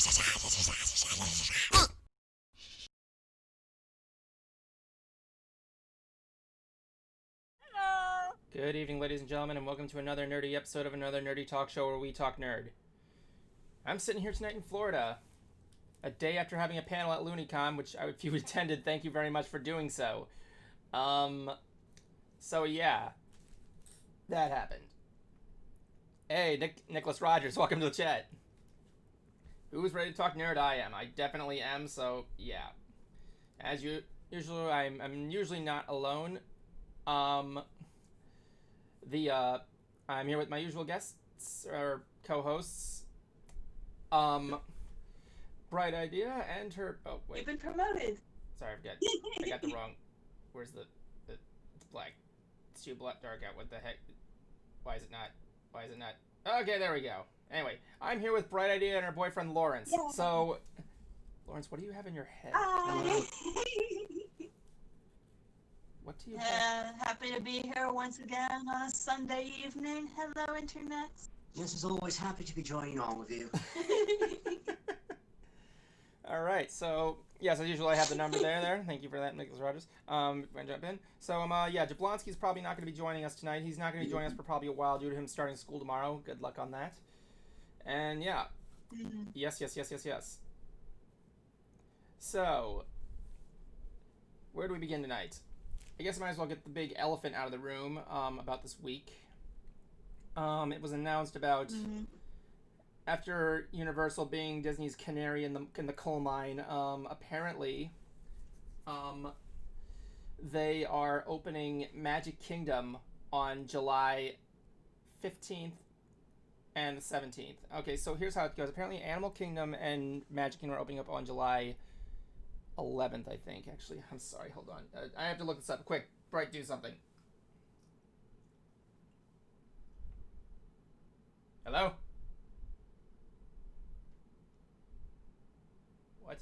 Good evening, ladies and gentlemen, and welcome to another nerdy episode of another nerdy talk show where we talk nerd. I'm sitting here tonight in Florida, a day after having a panel at LooneyCon, which if you attended, thank you very much for doing so. So yeah, that happened. Hey, Nicholas Rogers, welcome to the chat. Who's ready to talk nerd? I am. I definitely am, so yeah. As usual, I'm usually not alone. I'm here with my usual guests, or co-hosts. Bright Idea and her... Oh, wait. You've been promoted. Sorry, I got the wrong... Where's the... It's black. It's too dark out. What the heck? Why is it not? Okay, there we go. Anyway, I'm here with Bright Idea and her boyfriend, Lawrence. Yeah. So, Lawrence, what do you have in your head? What do you have? Happy to be here once again on a Sunday evening. Hello, Internet. Just as always, happy to be joining all of you. All right, so yes, as usual, I have the number there. Thank you for that, Nicholas Rogers. Going to jump in. So yeah, Jablonski's probably not going to be joining us tonight. He's not going to be joining us for probably a while due to him starting school tomorrow. Good luck on that. And yeah, yes. So, where do we begin tonight? I guess I might as well get the big elephant out of the room about this week. It was announced about after Universal being Disney's canary in the coal mine. Apparently, they are opening Magic Kingdom on July 15th and the 17th. Okay, so here's how it goes. Apparently, Animal Kingdom and Magic Kingdom are opening up on July 11th, I think. Actually, I'm sorry. Hold on. I have to look this up. Quick, Bright, do something. Hello? What?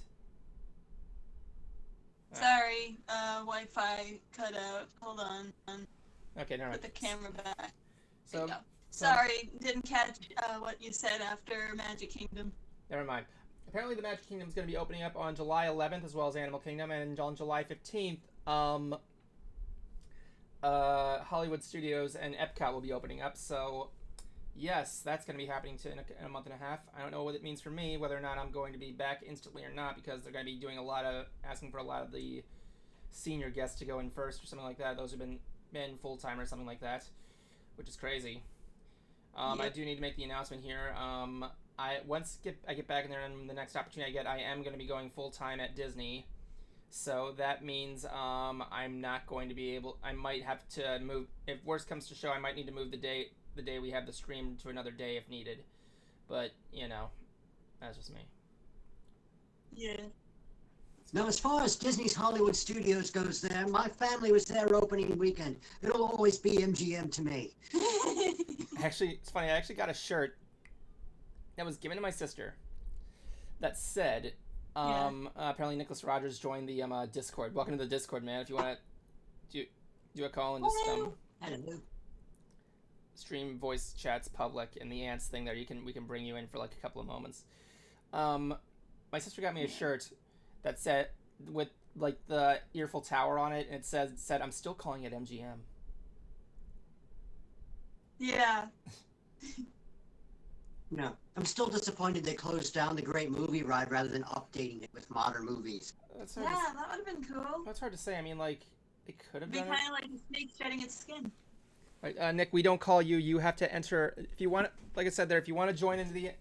Sorry, Wi-Fi cut out. Hold on. Okay, never mind. Put the camera back. So, sorry, didn't catch what you said after Magic Kingdom. Never mind. Apparently, the Magic Kingdom is going to be opening up on July 11th, as well as Animal Kingdom, and on July 15th, Hollywood Studios and Epcot will be opening up. So, yes, that's going to be happening in a month and a half. I don't know what it means for me, whether or not I'm going to be back instantly or not, because they're going to be doing asking for a lot of the senior guests to go in first or something like that. Those who've been full-time or something like that, which is crazy. Yep. I do need to make the announcement here. I get back in there, and the next opportunity I get, I am going to be going full-time at Disney. So that means I'm not going to be able... I might have to move... If worst comes to show, I might need to move the day we have the stream to another day if needed. But, you know, that's just me. Yeah. Now, as far as Disney's Hollywood Studios goes there, my family was there opening weekend. It'll always be MGM to me. Actually, it's funny. I actually got a shirt that was given to my sister that said, apparently Nicholas Rogers joined the Discord. Welcome to the Discord, man. If you want to do a call and just stream voice chats public and the ants thing there, we can bring you in for like a couple of moments. My sister got me a shirt that said with like the Earful Tower on it, and it said I'm still calling it MGM. Yeah. No, I'm still disappointed they closed down the Great Movie Ride rather than updating it with modern movies. That would have been cool. That's hard to say. I mean, like, it could have been kind of like a snake shedding its skin. Right, Nick, we don't call you. You have to enter. If you want, like I said there, if you want to join into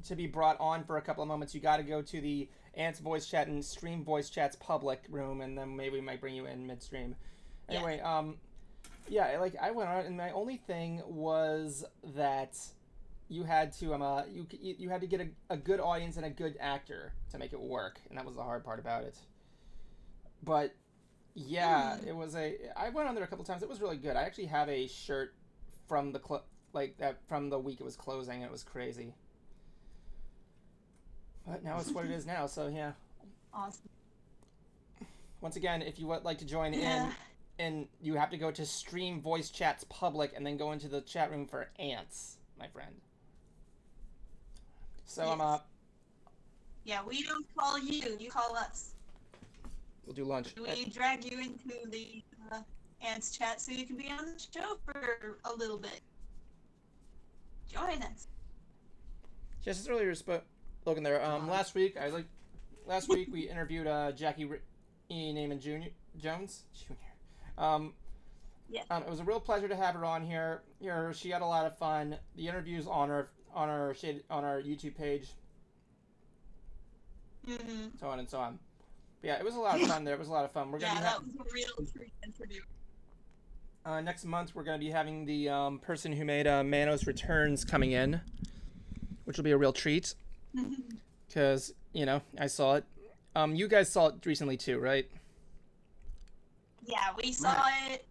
to be brought on for a couple of moments, you got to go to the Ants voice chat and stream voice chats public room, and then maybe we might bring you in midstream. Anyway, yeah, like I went on, and my only thing was that you had to you had to get a good audience and a good actor to make it work, and that was the hard part about it. But yeah, it was I went on there a couple times. It was really good. I actually have a shirt from the from the week it was closing, and it was crazy. But now it's what it is now. So yeah. Awesome. Once again, if you would like to join in, and you have to go to Stream Voice Chats Public and then go into the chat room for Ants, my friend. So Yeah, we don't call you. You call us. We'll do lunch. We drag you into the Ants chat so you can be on the show for a little bit. Join us. Just as earlier spoken there. Last week we interviewed Jackie Naaman Jones Jr. Yeah. It was a real pleasure to have her on here. She had a lot of fun. The interviews on our YouTube page, so on and so on. But yeah, it was a lot of fun. There, it was a lot of fun. That was a real treat interview. Next month we're going to be having the person who made Manos Returns coming in, which will be a real treat. Because I saw it. You guys saw it recently too, right? Yeah, we saw it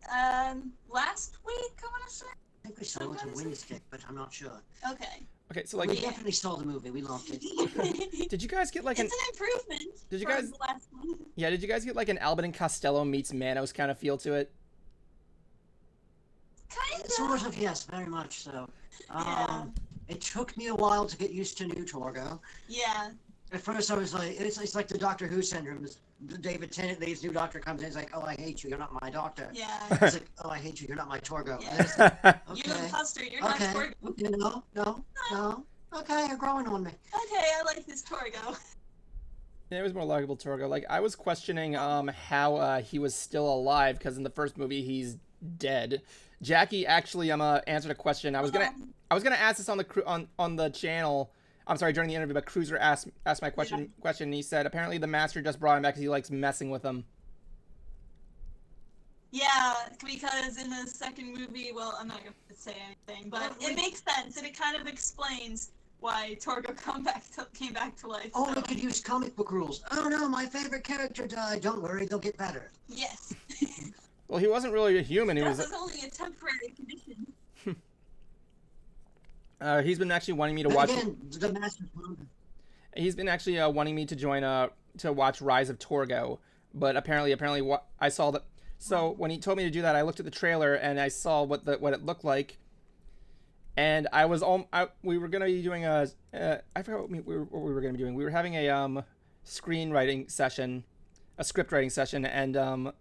last week, I want to say. I think we saw it on Wednesday, but I'm not sure. Okay, so We definitely saw the movie. We loved it. did you guys get like it's an improvement. Did you from guys? The last one. Yeah, did you guys get like an Albert and Costello meets Manos kind of feel to it? Kind of. Sort of, yes, very much so. Yeah. It took me a while to get used to New Torgo. Yeah. At first, I was like, it's like the Doctor Who syndrome. David Tennant leaves, new doctor comes in, he's like, oh, I hate you, you're not my doctor. Yeah. It's like, oh, I hate you, you're not my Torgo. Yeah. And it's like, okay. You imposter, you're not Torgo. Okay, no. Okay, you're growing on me. Okay, I like this Torgo. Yeah, it was more likable Torgo. Like I was questioning how he was still alive because in the first movie he's dead. Jackie actually answered a question. I was gonna ask this on the channel. I'm sorry, during the interview, but Cruiser asked my question. And he said apparently the Master just brought him back because he likes messing with him. Yeah, because in the second movie, well, I'm not gonna say anything, but it makes sense and it kind of explains why Torgo came back to life. Oh, we could use comic book rules. Oh no, my favorite character died. Don't worry, they'll get better. Yes. Well, he wasn't really a human. He That was only a temporary condition. He's been actually wanting me to watch. Again, the Master's mom. He's been actually wanting me to join to watch Rise of Torgo, but apparently I saw that. So when he told me to do that, I looked at the trailer and I saw what it looked like, and we were gonna be doing I forgot what we were gonna be doing. We were having a screenwriting session, a script writing session, and I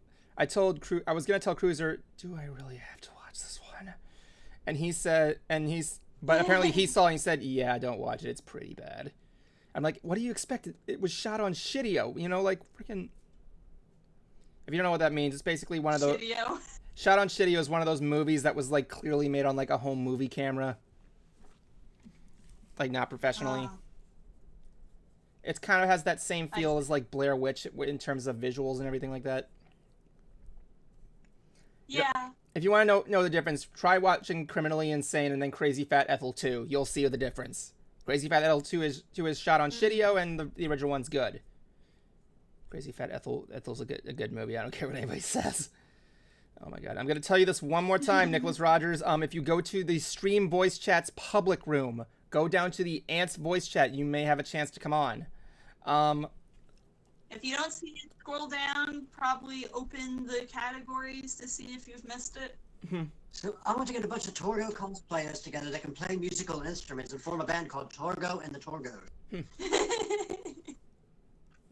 was gonna tell Cruiser, do I really have to watch this one? And he said, but apparently he saw it and he said, yeah, don't watch it. It's pretty bad. I'm like, what do you expect? It was shot on Shitio, like freaking. If you don't know what that means, it's basically one of those. Shitio. Shot on Shitio is one of those movies that was like clearly made on like a home movie camera, like not professionally. It kind of has that same feel as like Blair Witch in terms of visuals and everything like that. Yeah. If you want to know the difference, try watching Criminally Insane and then Crazy Fat Ethel 2. You'll see the difference. Crazy Fat Ethel 2 is shot on Shitio, and the original one's good. Crazy Fat Ethel's a good movie. I don't care what anybody says. Oh my god. I'm going to tell you this one more time, Nicholas Rogers. If you go to the Stream Voice Chat's public room, go down to the Ants Voice Chat, you may have a chance to come on. If you don't see it, scroll down, probably open the categories to see if you've missed it. So I want to get a bunch of Torgo cosplayers together that can play musical instruments and form a band called Torgo and the Torgos.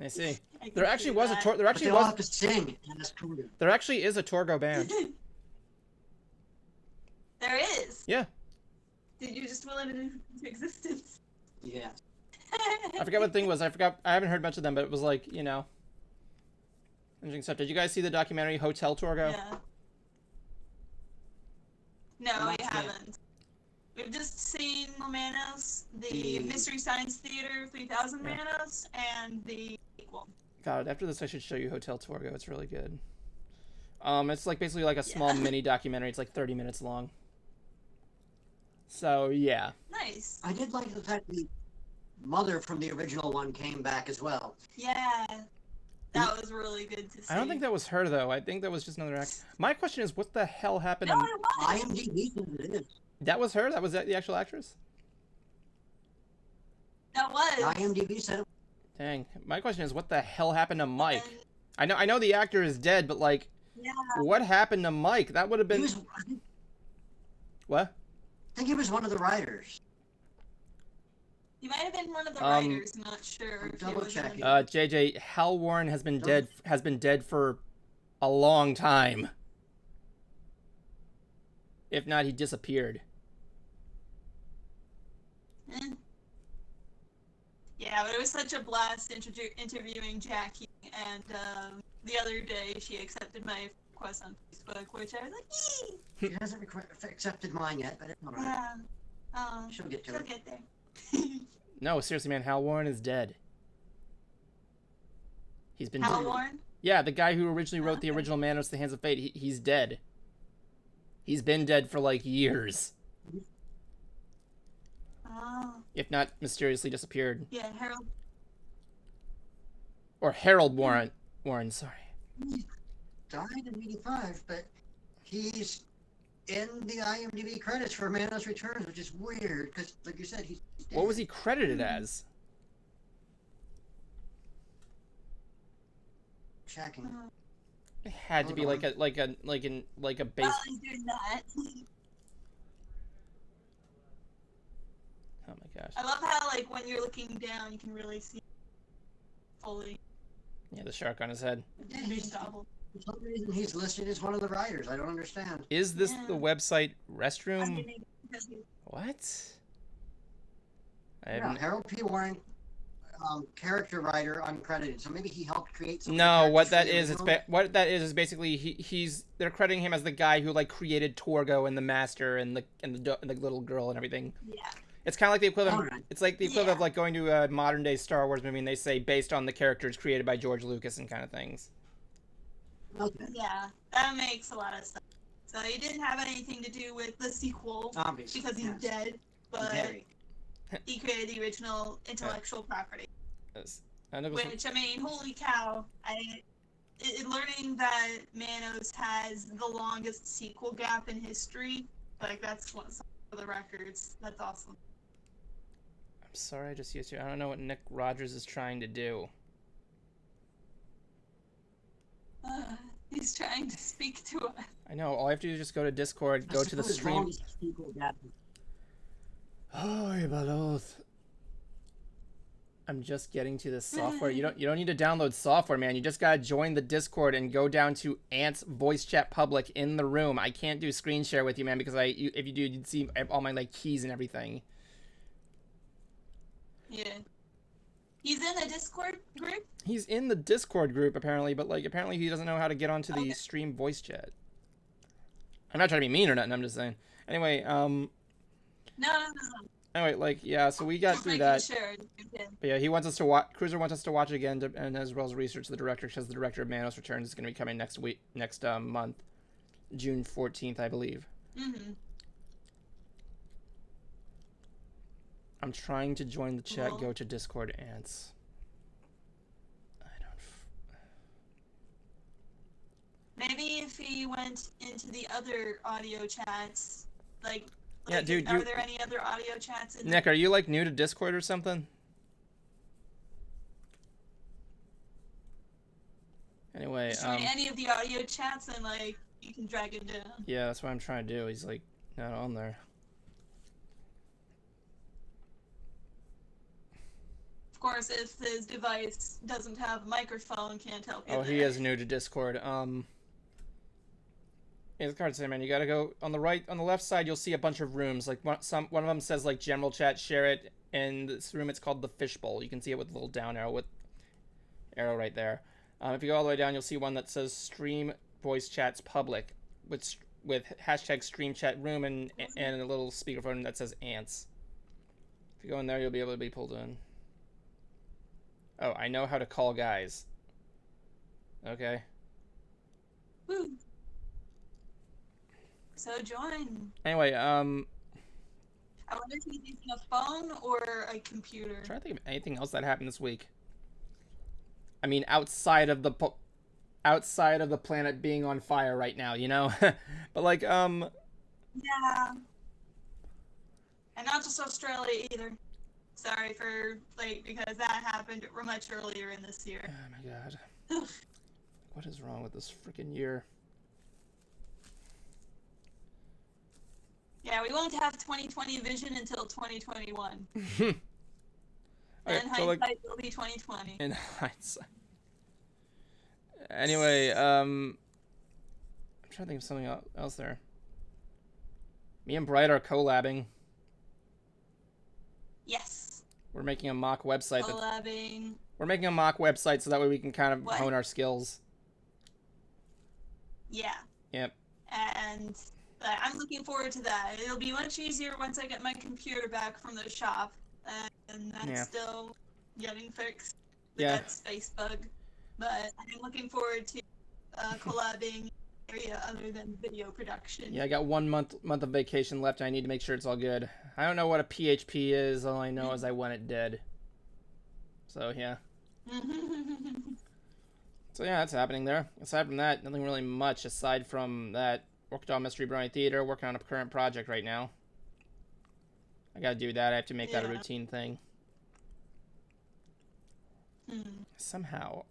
I see. There actually was They all have to sing, and that's Torgo. There actually is a Torgo band. There is. Yeah. Did you just will it into existence? Yeah. I forgot what the thing was. I haven't heard much of them, but it was like, interesting stuff. Did you guys see the documentary Hotel Torgo? Yeah. No, we haven't. We've just seen Manos, the Mystery Science Theater 3000 Manos, and the sequel. God, after this I should show you Hotel Torgo. It's really good. It's like basically like a small mini documentary. It's like 30 minutes long. So, yeah. Nice. I did like the fact the mother from the original one came back as well. Yeah. That was really good to see. I don't think that was her, though. I think that was just another act. My question is, what the hell happened? No, it was. IMDb says it is. That was her? That was the actual actress? That was. IMDb said it. Dang. My question is, what the hell happened to Mike? I know the actor is dead, but like, what happened to Mike? That would have been. What? I think he was one of the writers. He might have been one of the writers. I'm not sure. I'm if double he was in checking. the- JJ, Hal Warren has been dead for a long time. If not, he disappeared. Eh. Yeah, but it was such a blast interviewing Jackie, and the other day she accepted my request on Facebook, which I was like, yee! She hasn't accepted mine yet, but it's all right. Yeah. She'll get to She'll it. get there. No, seriously, man, Hal Warren is dead. He's been Hal dead. Warren? Yeah, the guy who originally wrote the original Manos, The Hands of Fate, he's dead. He's been dead for like years. Oh. If not mysteriously disappeared. Yeah, Harold. Or Harold Warren. Sorry. He died in 85, but he's in the IMDb credits for Manos Returns, which is weird, because, like you said, he's dead. What was he credited as? Checking. It had to be like a base. Well, he's doing that. Oh my gosh. I love how, like, when you're looking down, you can really see fully. Yeah, the shark on his head. Yeah, he's, for some reason he's listed as one of the writers. I don't understand. Is this Yeah. the website I Restroom? mean, because he- What? I Yeah, haven't. Harold P. Warren, character writer, uncredited. So maybe he helped create some. No, what that is, what that is basically he's they're crediting him as the guy who like created Torgo and the Master and the little girl and everything. Yeah. It's kind of like the equivalent. Alright. It's like the equivalent of Yeah. like going to a modern day Star Wars movie and they say based on the characters created by George Lucas and kind of things. Okay. Yeah, that makes a lot of sense. So he didn't have anything to do with the sequel Obviously. because he's yes. dead, but Very. he created the original intellectual property. Yes. And it was- Which, I mean, holy cow! Learning that Manos has the longest sequel gap in history, like that's some of the records. That's awesome. I'm sorry, I just used to. I don't know what Nick Rogers is trying to do. He's trying to speak to us. I know. All I have to do is just go to Discord, I go to the suppose stream. longest sequel gap. Oh, both. I'm just getting to this software. You don't need to download software, man. You just gotta join the Discord and go down to Ant's voice chat public in the room. I can't do screen share with you, man, because if you do, you'd see all my like keys and everything. Yeah. He's in the Discord group? He's in the Discord group apparently, but like apparently he doesn't know how to get onto the Okay. stream voice chat. I'm not trying to be mean or nothing. I'm just saying. Anyway, No. Anyway, like yeah, so we got Just through making that. sure. But yeah, he wants us to watch. Cruiser wants us to watch it again, and as well as research the director, because the director of Manos Returns is going to be coming next month, June 14th, I believe. Mm-hmm. I'm trying to join the chat. Cool. Go to Discord, Ants. I don't. Maybe if he went into the other audio chats, like Yeah, dude, are you- there any other audio chats in Nick, are you like new to Discord or something? Anyway, Just join any of the audio chats and like you can drag him down. yeah, that's what I'm trying to do. He's like not on there. Of course, if his device doesn't have a microphone, can't help you. Oh, he there. is new to Discord. Yeah, it's hard to say, man. You gotta go on the left side. You'll see a bunch of rooms. Like one of them says like general chat, share it. And this room, it's called the Fishbowl. You can see it with a little down arrow right there. If you go all the way down, you'll see one that says stream voice chats public with hashtag stream chat room and a little speakerphone that says ants. If you go in there, you'll be able to be pulled in. Oh, I know how to call guys. Okay. Woo. So join. Anyway, I wonder if he's using a phone or a computer. I'm trying to think of anything else that happened this week. I mean, outside of the planet being on fire right now, you know. But like, Yeah. And not just Australia either. Sorry for because that happened much earlier in this year. oh my god, what is wrong with this freaking year? Yeah, we won't have 2020 vision until 2021. Okay, And so, like, hindsight will be 2020. in hindsight. Anyway, I'm trying to think of something else there. Me and Bright are collabing. Yes. We're making a mock website. Collabing. We're making a mock website so that way we can kind of What? hone our skills. Yeah. Yep. And I'm looking forward to that. It'll be much easier once I get my computer back from the shop. And that's Yeah. still getting fixed. With Yeah. that space bug. But I'm looking forward to collabing area other than video production. Yeah, I got 1 month of vacation left. And I need to make sure it's all good. I don't know what a PHP is. All I know is I want it dead. So yeah. So yeah, that's happening there. Aside from that, nothing really much aside from that. Worked on Mystery Brony Theater, working on a current project right now. I gotta do that. I have to make that a routine thing. Somehow.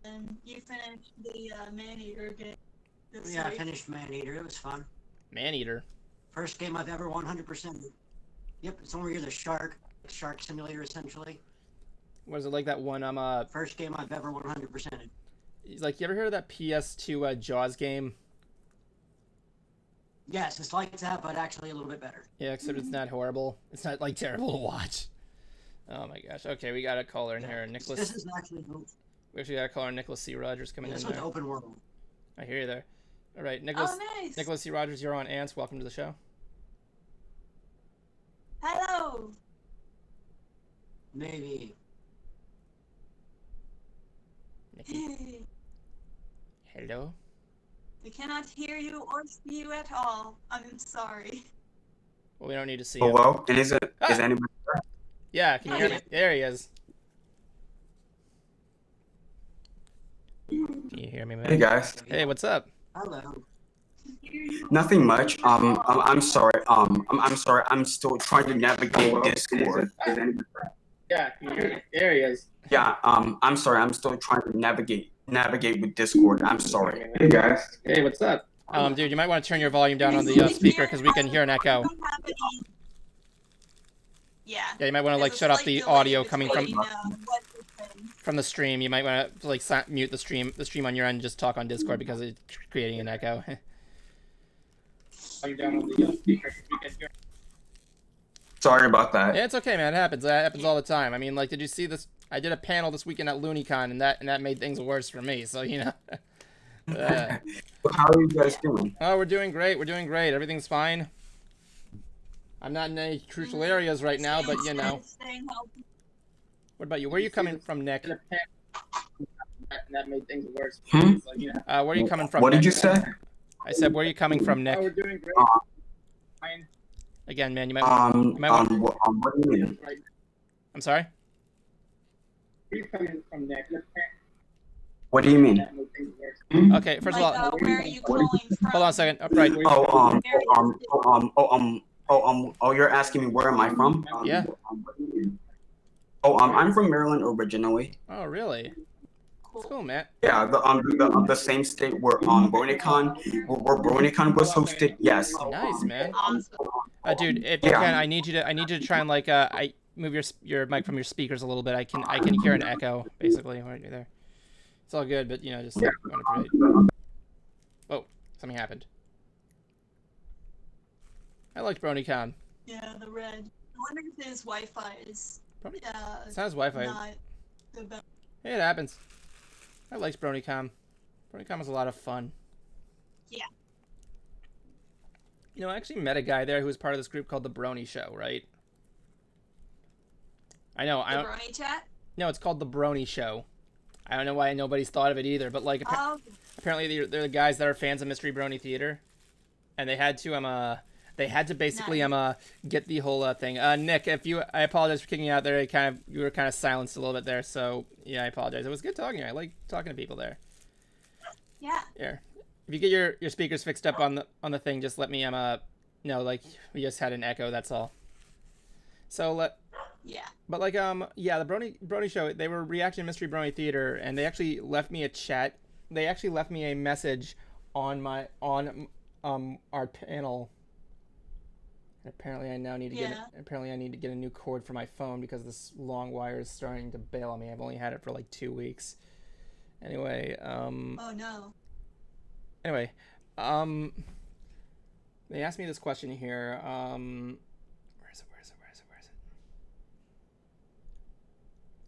And you finished the Man-Eater game this Yeah, I week. finished Man-Eater. It was fun. Man-Eater. First game I've ever 100%. Yep, it's where you're the shark simulator essentially. Was it like that one? First game I've ever 100%. Like, you ever heard of that PS2 Jaws game? Yes, it's like that, but actually a little bit better. Yeah, except it's not horrible. It's not like terrible to watch. Oh my gosh. Okay, we got a caller in here, Nicholas. This is actually We actually got a caller, Nicholas C. Rogers, coming this in one's there. open world. I hear you there. All right, Nicholas. Oh, nice. Nicholas C. Rogers, you're on Ants. Welcome to the show. Hello. Maybe. Nicky. Hello. We cannot hear you or see you at all. I'm sorry. Well, we don't need to see him. Hello? Is anybody there? Yeah, can you hear me? There he is. Can you hear me, man? Hey guys. Hey, what's up? Hello. Nothing much. I'm sorry. I'm sorry. I'm still trying to navigate Discord. Yeah, can you hear me? There he is. Yeah. I'm sorry. I'm still trying to navigate with Discord. I'm sorry. Hey guys. Hey, what's up? Dude, you might want to turn your volume down on the speaker because we can hear an echo. Yeah. Yeah, you might want to like There's a shut off slight the delay audio coming between, from what you're saying. the stream. You might want to like mute the stream on your end and just talk on Discord because it's creating an echo. Sorry about that. Yeah, it's okay, man. It happens. That happens all the time. I mean, like, did you see this? I did a panel this weekend at LooneyCon, and that made things worse for me. So you know. How are you guys doing? Oh, we're doing great. We're doing great. Everything's fine. I'm not in any crucial areas right now, but you know. Staying healthy. What about you? Where are you coming from, Nick? That made things worse. Hmm? So, you know, Where are you coming from? What did Nick? you say? I said, where are you coming from, Nick? we're doing great. Fine. Again, man, you might. What do you mean? Right. I'm sorry. Where you coming from, Nick? What do you mean? That made things worse. Okay, first of all, Where are you calling from? hold on a second. Upright. You're asking me where am I from? Yeah. I'm from Maryland originally. Oh, really? Cool, man. Yeah, the same state where BronyCon was hosted. Yes. Nice, man. Awesome. Dude, if you can, I need you to try and like I move your mic from your speakers a little bit. I can hear an echo basically right there. It's all good, but you know, just want to create. Oh, something happened. I liked BronyCon. Yeah, the red. I wonder if his Wi-Fi is Probably. It's not his Wi-Fi. not the best. Hey, it happens. I liked BronyCon. BronyCon was a lot of fun. Yeah. You know, I actually met a guy there who was part of this group called the Brony Show, right? I know. The Brony chat? No, it's called the Brony Show. I don't know why nobody's thought of it either, but like Oh, apparently they're the guys that are fans of Mystery Brony Theater, and they had to basically get the whole thing. Nick, I apologize for kicking you out there. You were kind of silenced a little bit there, so yeah, I apologize. It was good talking to you. I like talking to people there. yeah. Yeah. If you get your speakers fixed up on the thing, just let me no, like we just had an echo. That's all. So Yeah. But like yeah, the Brony Show, they were reacting to Mystery Brony Theater, and they actually left me a chat. They actually left me a message on our panel. Apparently, I now need to Yeah. Apparently, I need to get a new cord for my phone because this long wire is starting to bail on me. I've only had it for like 2 weeks. Anyway, Oh no. Anyway, they asked me this question here. Where is it?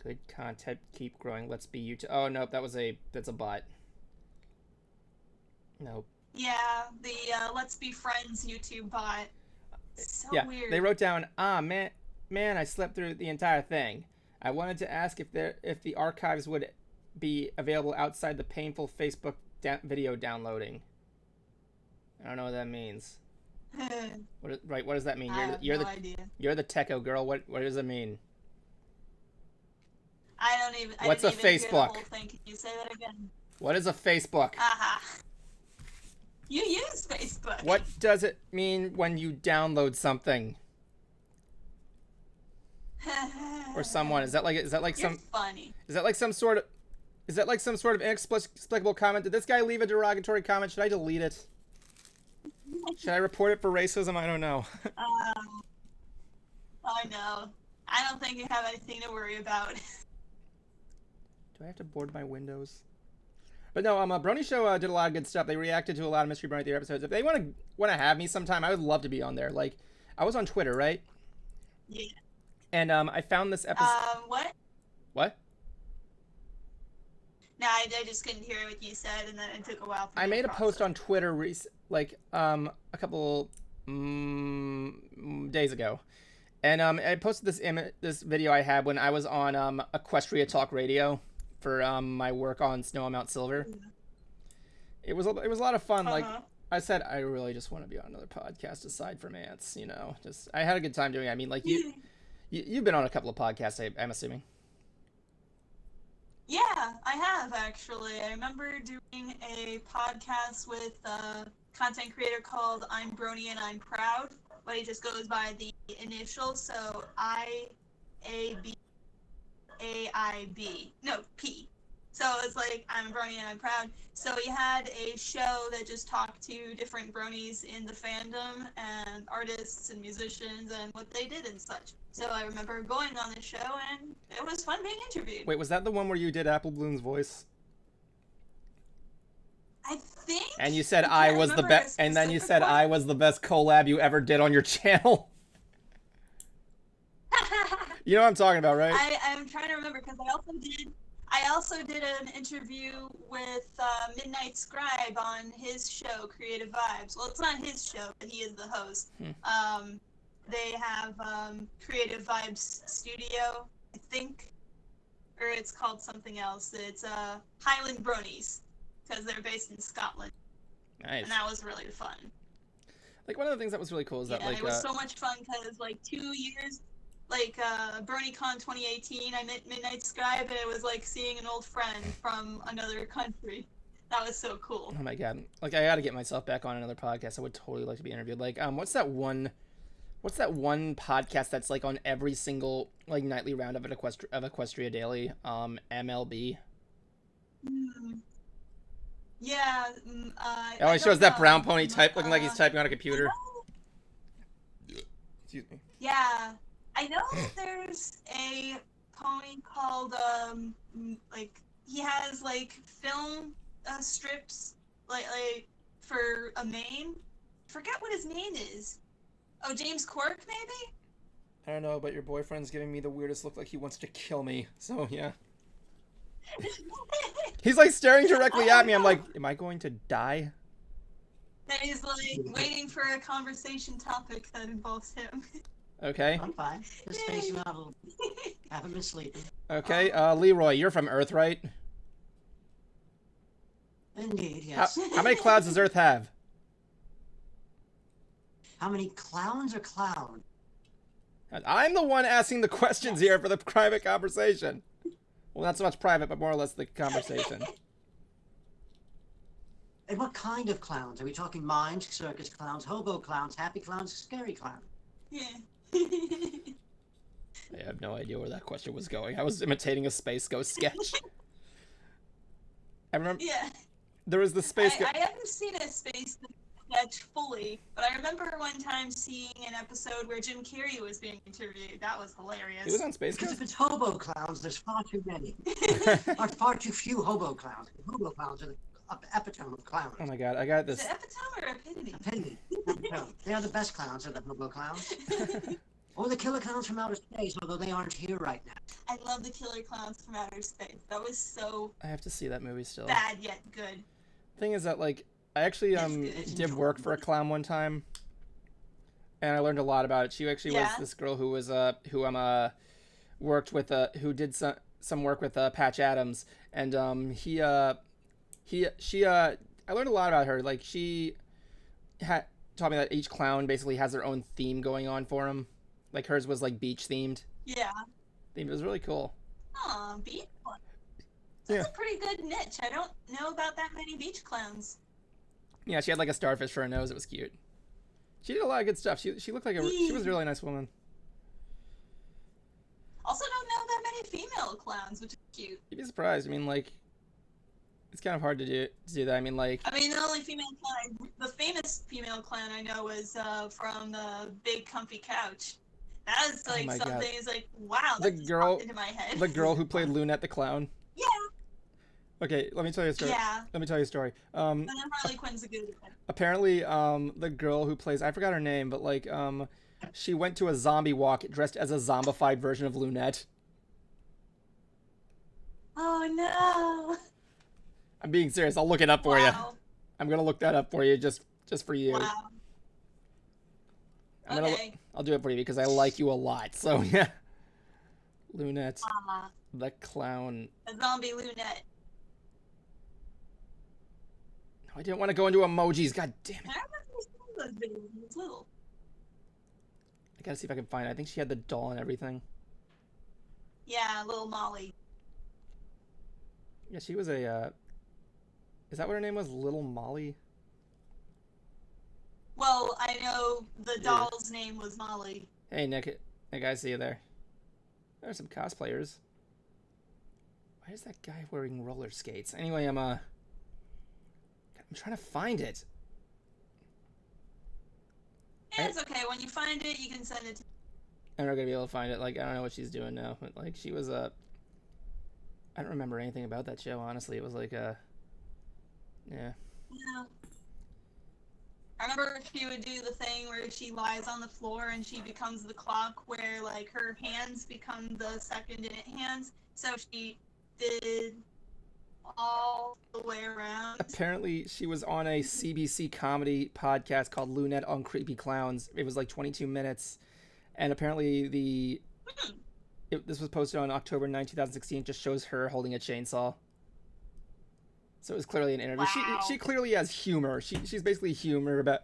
Good content, keep growing. Let's be YouTube. Oh nope, that's a bot. Nope. Yeah, the Let's Be Friends YouTube bot. So Yeah, weird. they wrote down, man, I slept through the entire thing. I wanted to ask if the archives would be available outside the painful Facebook video downloading. I don't know what that means. What does that mean? I have no idea. You're the techo girl. What does it mean? I don't even. What's I a didn't even hear the Facebook? whole thing. Can you say that again? What is a Facebook? Aha. You use Facebook. What does it mean when you download something or someone? Is that like You're some funny. is that like some sort of inexplicable comment? Did this guy leave a derogatory comment? Should I delete it? Should I report it for racism? I don't know. I know. I don't think you have anything to worry about. Do I have to board my windows? But no, Brony Show did a lot of good stuff. They reacted to a lot of Mystery Brony Theater episodes. If they want to have me sometime, I would love to be on there. Like, I was on Twitter, right? Yeah. And I found this episode. What? What? No, I just couldn't hear what you said, and then it took a while for me I to made a post process. on Twitter a couple days ago, and I posted this video I had when I was on Equestria Talk Radio for my work on Snow on Mount Silver. It was a lot of fun. Like I said, I really just want to be on another podcast aside from Ants. You know, just I had a good time doing it. I mean, like you've been on a couple of podcasts, I'm assuming. Yeah, I have actually. I remember doing a podcast with a content creator called I'm Brony and I'm Proud, but he just goes by the initials, so IABAIB. No, P. So it's like I'm Brony and I'm Proud. So he had a show that just talked to different bronies in the fandom and artists and musicians and what they did and such. So I remember going on the show and it was fun being interviewed. Wait, was that the one where you did Apple Bloom's voice? I think. And you said I I can't was the remember a best, and then you specific said one. I was the best collab you ever did on your channel. You know what I'm talking about, right? I'm trying to remember because I also did an interview with Midnight Scribe on his show Creative Vibes. Well, it's not his show, but he is the host. They have Creative Vibes Studio, I think, or it's called something else. It's Highland Bronies because they're based in Scotland, Nice. and that was really fun. Like one of the things that was really cool is that Yeah, like it was so much fun because like 2 years, like BronyCon 2018, I met Midnight Scribe, and it was like seeing an old friend from another country. That was so cool. oh my god, like I got to get myself back on another podcast. I would totally like to be interviewed. Like what's that one podcast that's like on every single like nightly round of Equestria Daily? MLB. Yeah. Oh, it shows that brown pony looking like he's typing on a computer. Excuse me. Yeah, I know there's a pony called like he has like film strips like for a mane. Forget what his name is. Oh, James Quirk maybe. I don't know, but your boyfriend's giving me the weirdest look, like he wants to kill me. So yeah. He's like staring directly at me. I'm like, am I going to die? And he's like waiting for a conversation topic that involves him. Okay. I'm fine. Just spacing out a little. Haven't been sleeping. Okay. Leroy, you're from Earth, right? Indeed, yes. How many clouds does Earth have? How many clowns are clown? I'm the one asking the questions here for the private conversation. Well, not so much private, but more or less the conversation. And what kind of clowns? Are we talking mime, circus clowns, hobo clowns, happy clowns, scary clowns? Yeah. I have no idea where that question was going. I was imitating a Space Ghost sketch. I remember Yeah. there was the Space Ghost. I haven't seen a Space sketch fully, but I remember one time seeing an episode where Jim Carrey was being interviewed. That was hilarious. He was on Space Because Ghost? if it's hobo clowns, there's far too many. Or far too few hobo clowns. Hobo clowns are the epitome of clowns. Oh my god, I got Is this. it epitome or epitome? Epitome. Epitome. They are the best clowns, are the hobo clowns. Or the killer clowns from outer space, although they aren't here right now. I love the Killer Clowns from Outer Space. That was so I have to see that movie still. bad yet good. Thing is that, like, I actually It's good. did work for a clown one time, and I learned a lot about it. She actually was Yeah? this girl who was worked with who did some work with Patch Adams, and I learned a lot about her. Like, she had taught me that each clown basically has their own theme going on for them. Like, hers was like beach themed. Yeah. It was really cool. Aw, beach clowns. That's a pretty good niche. I don't know about that many beach clowns. Yeah, she had like a starfish for a nose. It was cute. She did a lot of good stuff. She looked like she was a really nice woman. Also don't know that many female clowns, which is cute. You'd be surprised. I mean, like, it's kind of hard to do that. I mean, like, I mean, the only female clown, the famous female clown I know was from the Big Comfy Couch. That was like my something. God. It's like, wow, The that just girl- popped into my head. the girl who played Lunette the clown. Yeah. Okay, let me tell you a story. Yeah. Let me tell you a story. And then Harley Quinn's a good one. Apparently, the girl who plays, I forgot her name, but like, she went to a zombie walk dressed as a zombified version of Lunette. Oh no. I'm being serious. I'll look it up for you. Wow. I'm gonna look that up for you just for you. Wow. Okay. I'll do it for you because I like you a lot. So yeah. Lunette the clown. A zombie Lunette. No, I didn't want to go into emojis. God damn it. I remember seeing those videos when I was little. I gotta see if I can find it. I think she had the doll and everything. Yeah, little Molly. Yeah, she was a. Is that what her name was? Little Molly? Well, I know the doll's name was Molly. Hey, Nick, I see you there. There are some cosplayers. Why is that guy wearing roller skates? Anyway, I'm trying to find it. Yeah, it's okay. When you find it, you can send it to I'm not gonna be able to find it. Like, I don't know what she's doing now. But like, she was I don't remember anything about that show. Honestly, it was like yeah. Yeah. I remember she would do the thing where she lies on the floor and she becomes the clock, where like her hands become the second minute hands. So she did all the way around. Apparently, she was on a CBC comedy podcast called Lunette on Creepy Clowns. It was like 22 minutes, and apparently this was posted on October 9, 2016. It just shows her holding a chainsaw. So it was clearly an interview. Wow. She clearly has humor. She's basically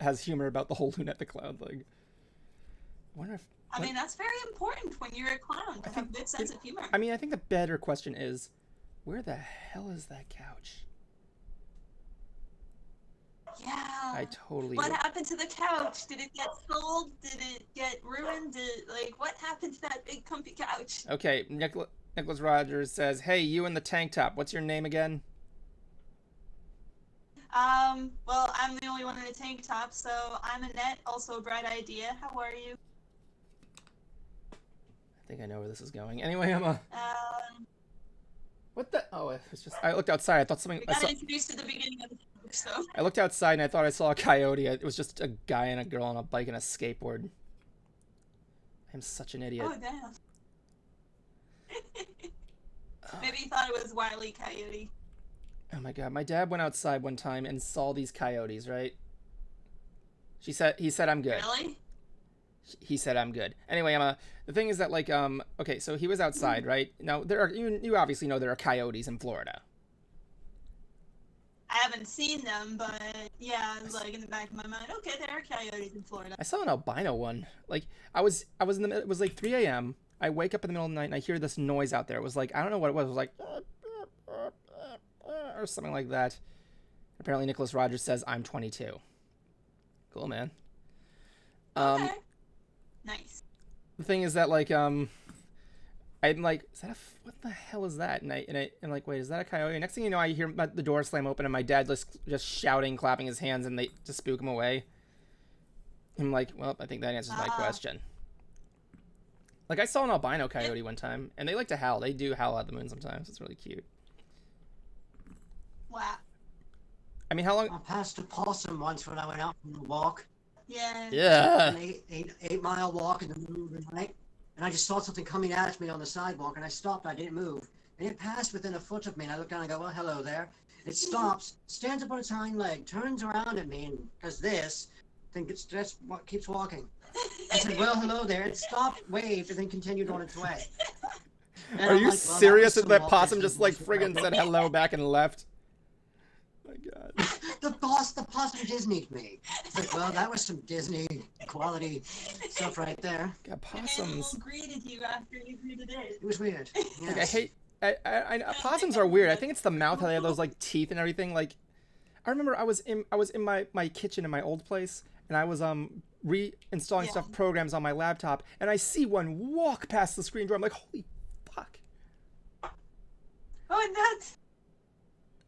has humor about the whole Lunette the Clown thing. I wonder if. I mean, that's very important when you're a clown to have a good sense of humor. I mean, I think the better question is, where the hell is that couch? Yeah. I totally. What happened to the couch? Did it get sold? Did it get ruined? What happened to that big comfy couch? Okay, Nicholas Rogers says, "Hey, you in the tank top. What's your name again?" Well, I'm the only one in a tank top, so I'm Annette, also a bright idea. How are you? I think I know where this is going. Anyway, I'm What the? Oh, it's just. I looked outside. I thought something. We got introduced at the beginning of the topic, so. I looked outside and I thought I saw a coyote. It was just a guy and a girl on a bike and a skateboard. I'm such an idiot. Oh, damn. Maybe you thought it was Wile E. Coyote. Oh my god, my dad went outside one time and saw these coyotes, right? He said I'm good. Really? He said I'm good. Anyway, the thing is that like okay, so he was outside, right? Now you obviously know there are coyotes in Florida. I haven't seen them, but yeah, it's like in the back of my mind, okay, there are coyotes in Florida. I saw an albino one. Like I was in the it was like 3 a.m. I wake up in the middle of the night and I hear this noise out there. It was like, I don't know what it was. It was like or something like that. Apparently Nicholas Rogers says I'm 22. Cool, man. Okay. Nice. The thing is that like I'm like, is that what the hell is that? And I'm like, wait, is that a coyote? And next thing you know, I hear the door slam open and my dad just shouting, clapping his hands, and they just spook him away. I'm like, well, I think that answers my question. Like, I saw an albino coyote one time, and they like to howl. They do howl at the moon sometimes. It's really cute. Wow. I mean, how long? I passed a possum once when I went out for a walk. Yeah. Yeah. An 8-mile walk in the middle of the night. And I just saw something coming at me on the sidewalk, and I stopped. I didn't move. And it passed within a foot of me, and I looked down and go, well, hello there. It stops, stands up on its hind leg, turns around at me, and does this, then keeps walking. I said, well, hello there. It stopped, waved, and then continued on its way. And Are I'm you like, well, serious that that possum just like friggin' said hello back and left? Oh my god. The possum Disney'd me. It's like, well, that was some Disney quality stuff right there. God, The animal possums. greeted you after you greeted it. It was weird. Yes. Like, I hate. Possums are weird. I think it's the mouth, how they have those like teeth and everything. Like, I remember I was in my kitchen in my old place, and I was reinstalling stuff, programs on my laptop, and I see one walk past the screen door. I'm like, holy fuck! Oh, and that's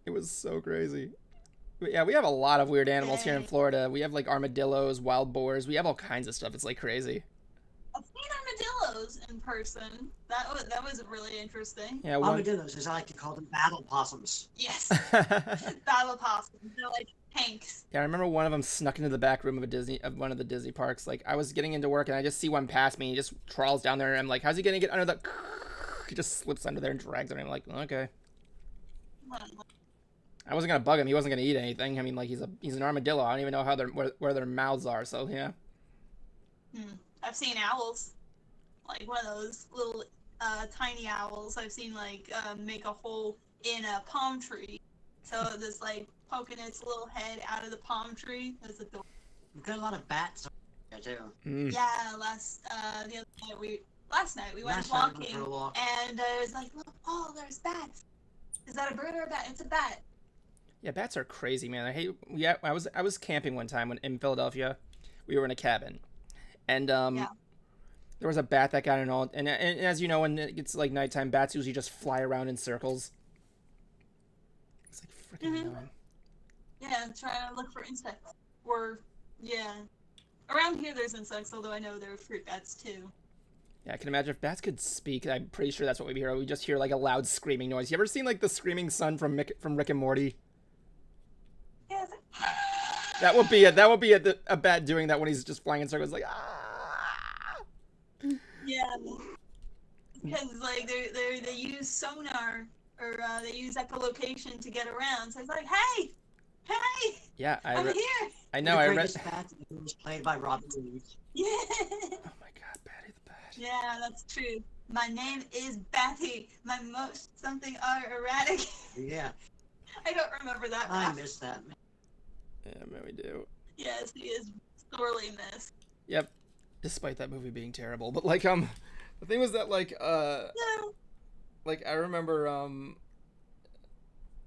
It was so crazy. But yeah, we have a lot of weird animals here in Florida. We have like armadillos, wild boars. We have all kinds of stuff. It's like crazy. I've seen armadillos in person. That was really interesting. Yeah, Armadillos, as I like to call them, battle possums. Yes. Battle possums. They're like tanks. Yeah, I remember one of them snuck into the back room of one of the Disney parks. Like, I was getting into work and I just see one pass me. And he just trawls down there and I'm like, how's he gonna get under the? He just slips under there and drags it. I'm like, okay. I wasn't gonna bug him. He wasn't gonna eat anything. I mean, like, he's an armadillo. I don't even know how where their mouths are. So yeah. I've seen owls, like one of those little tiny owls. I've seen like make a hole in a palm tree, so this like poking its little head out of the palm tree. That's adorable. We've got a lot of bats there too. Yeah, last night we went Last night we went walking, for a walk. and I was like, look, oh, there's bats. Is that a bird or a bat? It's a bat. Yeah, bats are crazy, man. I was camping one time in Philadelphia. We were in a cabin, and there was a bat that got in all. And as you know, when it gets like nighttime, bats usually just fly around in circles. It's like freaking annoying. Yeah, trying to look for insects. Around here there's insects, although I know there are fruit bats too. Yeah, I can imagine if bats could speak. I'm pretty sure that's what we hear. We just hear like a loud screaming noise. You ever seen like the screaming son from Rick and Morty? Yeah. That would be a bat doing that when he's just flying in circles, like ah. Yeah. Because like they use sonar or they use echolocation to get around. So it's like, hey. Yeah, I'm here. I know. I read. Greatest bat was played by Robin Williams. Yeah. Oh my God, Batty the Bat. Yeah, that's true. My name is Batty. My most something are erratic. Yeah, I don't remember that. I rap. miss that, man. Yeah, man, we do. Yes, he is sorely missed. Yep. Despite that movie being terrible, but like the thing was that like No. like I remember oh my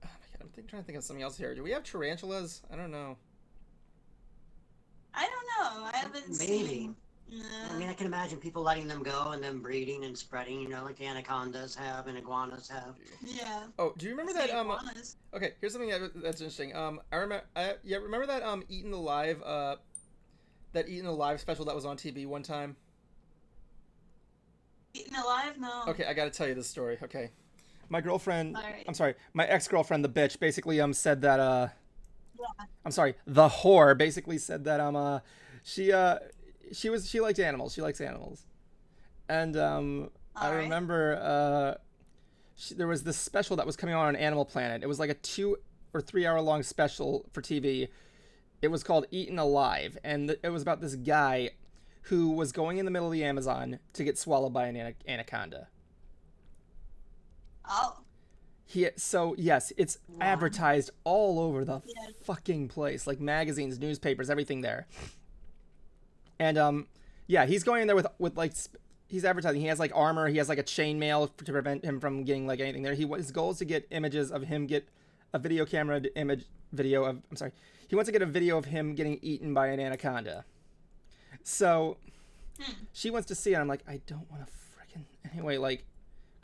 God, I'm trying to think of something else here. Do we have tarantulas? I don't know. I don't know. I haven't Maybe. seen. I mean, I can imagine people letting them go and them breeding and spreading, you know, like the anacondas have and iguanas have. Yeah. Oh, do you remember Say that iguanas. Okay, here's something that's interesting. Remember that Eaten Alive special that was on TV one time? Eaten alive? No. Okay, I got to tell you this story. Okay. My girlfriend, Alright. I'm sorry, my ex-girlfriend, the bitch, basically said that I'm sorry, the whore basically said that she liked animals. She likes animals. And I Alright. remember there was this special that was coming on Animal Planet. It was like a 2 or 3 hour long special for TV. It was called Eaten Alive, and it was about this guy who was going in the middle of the Amazon to get swallowed by an anaconda. Oh. So yes, it's advertised all over the Yeah. fucking place, like magazines, newspapers, everything there. And yeah, he's going in there with like he's advertising. He has like armor. He has like a chainmail to prevent him from getting like anything there. His goal is to get images of him, get a video camera video of. I'm sorry. He wants to get a video of him getting eaten by an anaconda. So she wants to see it. I'm like, I don't want to freaking anyway. Like,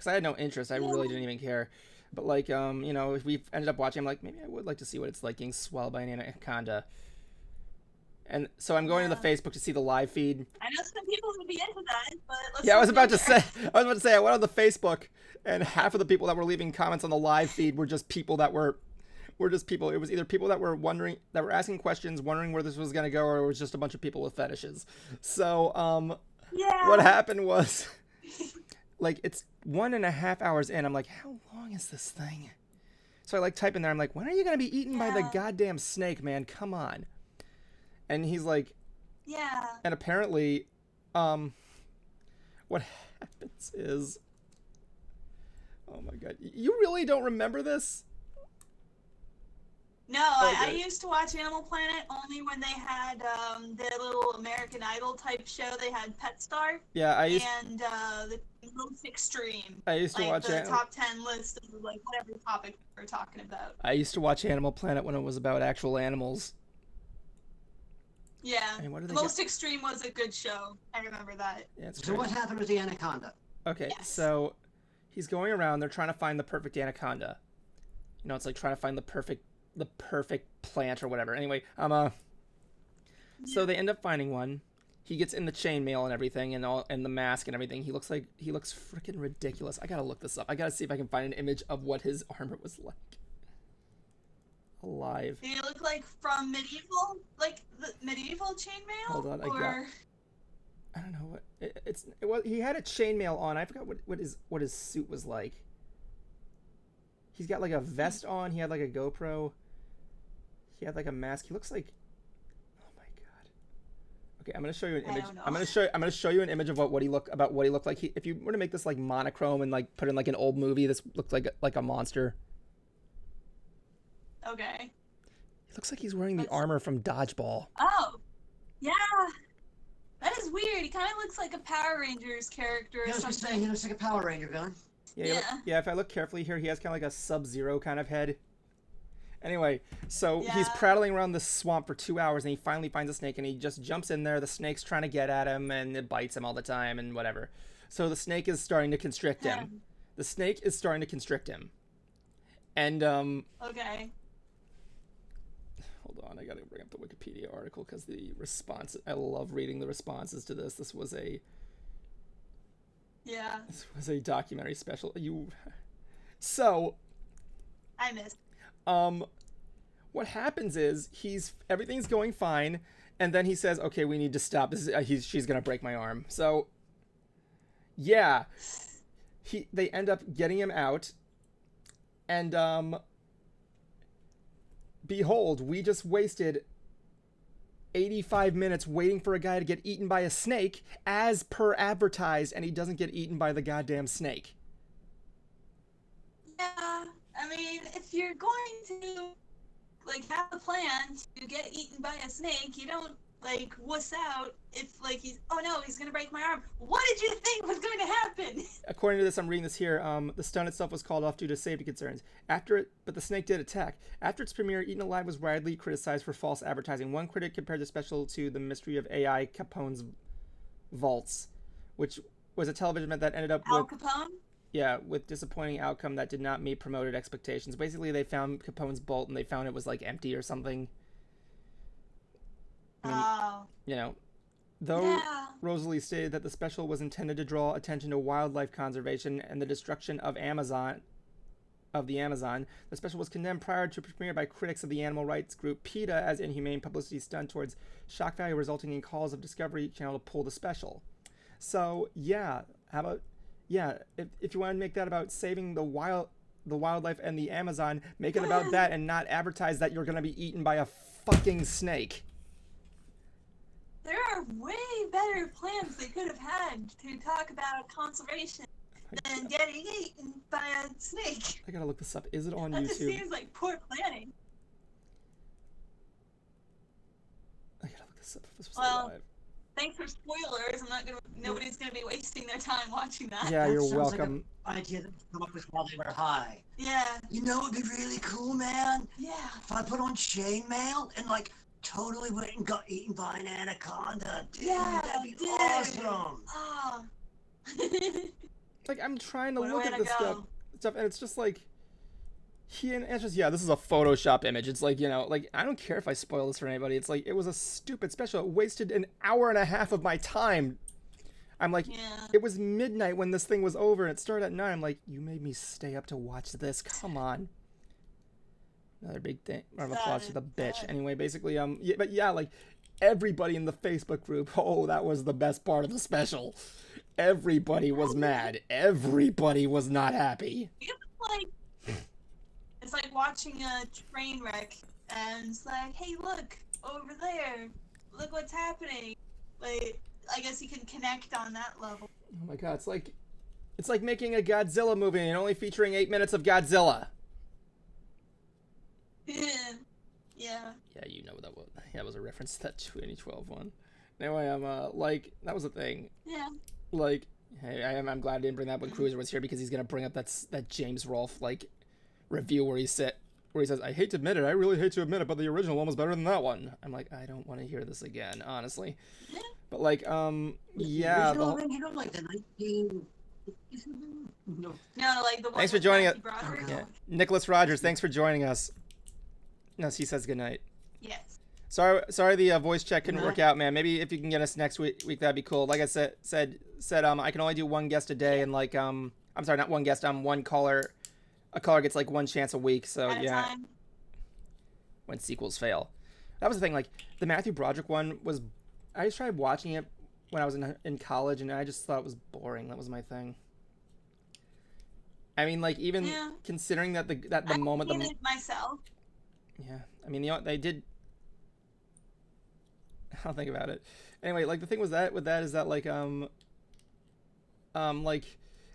because I had no interest. I really didn't even care. But like, you know, if we ended up watching, I'm like, maybe I would like to see what it's like getting swallowed by an anaconda. And so I'm going to the Facebook to see the live feed. I know some people would be into that, but let's Yeah, I was not about go to there. say. I went on the Facebook, and half of the people that were leaving comments on the live feed were just people that were just people. It was either people that were asking questions, wondering where this was gonna go, or it was just a bunch of people with fetishes. So, Yeah. what happened was, like, it's 1.5 hours in. I'm like, how long is this thing? So I like type in there. I'm like, when are you gonna be eaten by the goddamn snake, man? Come on. And he's like, Yeah. and apparently, what happens is, oh my god, you really don't remember this? No, I Okay. used to watch Animal Planet only when they had their little American Idol type show. They had Pet Star Yeah, and the Most Extreme. I used to Like watch the top 10 list of like whatever topic we're talking about. I used to watch Animal Planet when it was about actual animals. Yeah, And what do the they Most Extreme was a good show. I remember that. Yeah, it's So great. what happened with the anaconda? Okay, Yes. so he's going around. They're trying to find the perfect anaconda. You know, it's like trying to find the perfect plant or whatever. Anyway, so they end up finding one. He gets in the chainmail and everything, and the mask and everything. He looks freaking ridiculous. I gotta look this up. I gotta see if I can find an image of what his armor was like. Alive. Did he look like from medieval, like the medieval chainmail? Hold on, or... I don't know what he had a chainmail on. I forgot what his suit was like. He's got like a vest on. He had like a GoPro. He had like a mask. He looks like, oh my god. Okay, I'm gonna show you an image. I don't know. I'm gonna show you an image of what he looked like. If you were to make this like monochrome and like put in like an old movie, this looked like a monster. Okay. He looks like he's wearing the armor from Dodgeball. Oh, yeah. That is weird. He kind of looks like a Power Rangers character or I was just saying, something. he looks like a Power Ranger villain. Yeah. If I look carefully here, he has kind of like a Sub-Zero kind of head. Anyway, so he's prattling around the swamp for 2 hours, and he finally finds a snake, and he just jumps in there. The snake's trying to get at him, and it bites him all the time, and whatever. So the snake is starting to constrict him. The snake is starting to constrict him. And, Okay. hold on, I gotta bring up the Wikipedia article, because the response, I love reading the responses to this. This was a documentary special. So, I missed. what happens is everything's going fine, and then he says, "Okay, we need to stop. She's gonna break my arm." So, yeah, they end up getting him out, and behold, we just wasted 85 minutes waiting for a guy to get eaten by a snake, as per advertised, and he doesn't get eaten by the goddamn snake. Yeah, I mean, if you're going to, like, have a plan to get eaten by a snake, you don't, like, wuss out if, like, he's gonna break my arm. What did you think was going to happen? According to this, I'm reading this here, the stunt itself was called off due to safety concerns. But the snake did attack. After its premiere, Eaten Alive was widely criticized for false advertising. One critic compared the special to The Mystery of A.I. Capone's Vaults, which was a television event that ended up Al Capone? with disappointing outcome that did not meet promoted expectations. Basically, they found Capone's vault, and they found it was, like, empty or something. Oh. You know, though Rosalie stated that the special was intended to draw attention to wildlife conservation and the destruction of the Amazon, the special was condemned prior to premiere by critics of the animal rights group PETA as inhumane publicity stunt towards shock value, resulting in calls of Discovery Channel to pull the special. So yeah, if you want to make that about saving the wildlife and the Amazon, make it about that and not advertise that you're gonna be eaten by a fucking snake. There are way better plans they could have had to talk about conservation than getting eaten by a snake. I gotta look this up. Is it on That YouTube? just seems like poor planning. I gotta look this up if this was live. Thanks for spoilers. Nobody's gonna be wasting their time watching that. Yeah, That you're sounds welcome. Like an idea that was come up with while they were high. Yeah. You know, it'd be really cool, man. Yeah. If I put on chainmail and like totally went and got eaten by an anaconda, dude, Yeah, that'd be dude. awesome. Oh. like I'm trying to What a look way at to this go. stuff, and it's just like it's just this is a Photoshop image. It's like like I don't care if I spoil this for anybody. It's like it was a stupid special. It wasted an hour and a half of my time. I'm like, Yeah. it was midnight when this thing was over, and it started at 9. I'm like, you made me stay up to watch this. Come on. Another big thing. Round of applause to the bitch. Anyway, basically, but yeah, like everybody in the Facebook group. Oh, that was the best part of the special. Everybody was mad. Everybody was not happy. It's like watching a train wreck, and it's like, hey, look over there. Look what's happening. Like, I guess you can connect on that level. Oh my god, it's like making a Godzilla movie and only featuring 8 minutes of Godzilla. Yeah. Yeah, you know that was. That was a reference to that 2012 one. Anyway, like that was a thing. Yeah. Like, hey, I'm glad I didn't bring that up when Cruiser was here because he's gonna bring up that James Rolfe like review where he says, I hate to admit it, I really hate to admit it, but the original one was better than that one. I'm like, I don't want to hear this again, honestly. Yeah. But like, yeah. The original, like the 19. No. No, like the one. Thanks for with joining Matthew us. Broderick. Yeah. Nicholas Rogers, thanks for joining us. No, he says goodnight. Yes. Sorry, the voice check couldn't work out, man. Maybe if you can get us next week, that'd be cool. Like I said, I can only do one guest a day, and like, I'm sorry, not one guest. One caller. A caller gets like one chance a week. So At a yeah. time. When sequels fail, that was the thing. Like the Matthew Broderick one was, I just tried watching it when I was in college, and I just thought it was boring. That was my thing. I mean, like even considering that the moment I myself. Yeah, I mean, they did. I'll think about it. Anyway, like the thing with that is that like like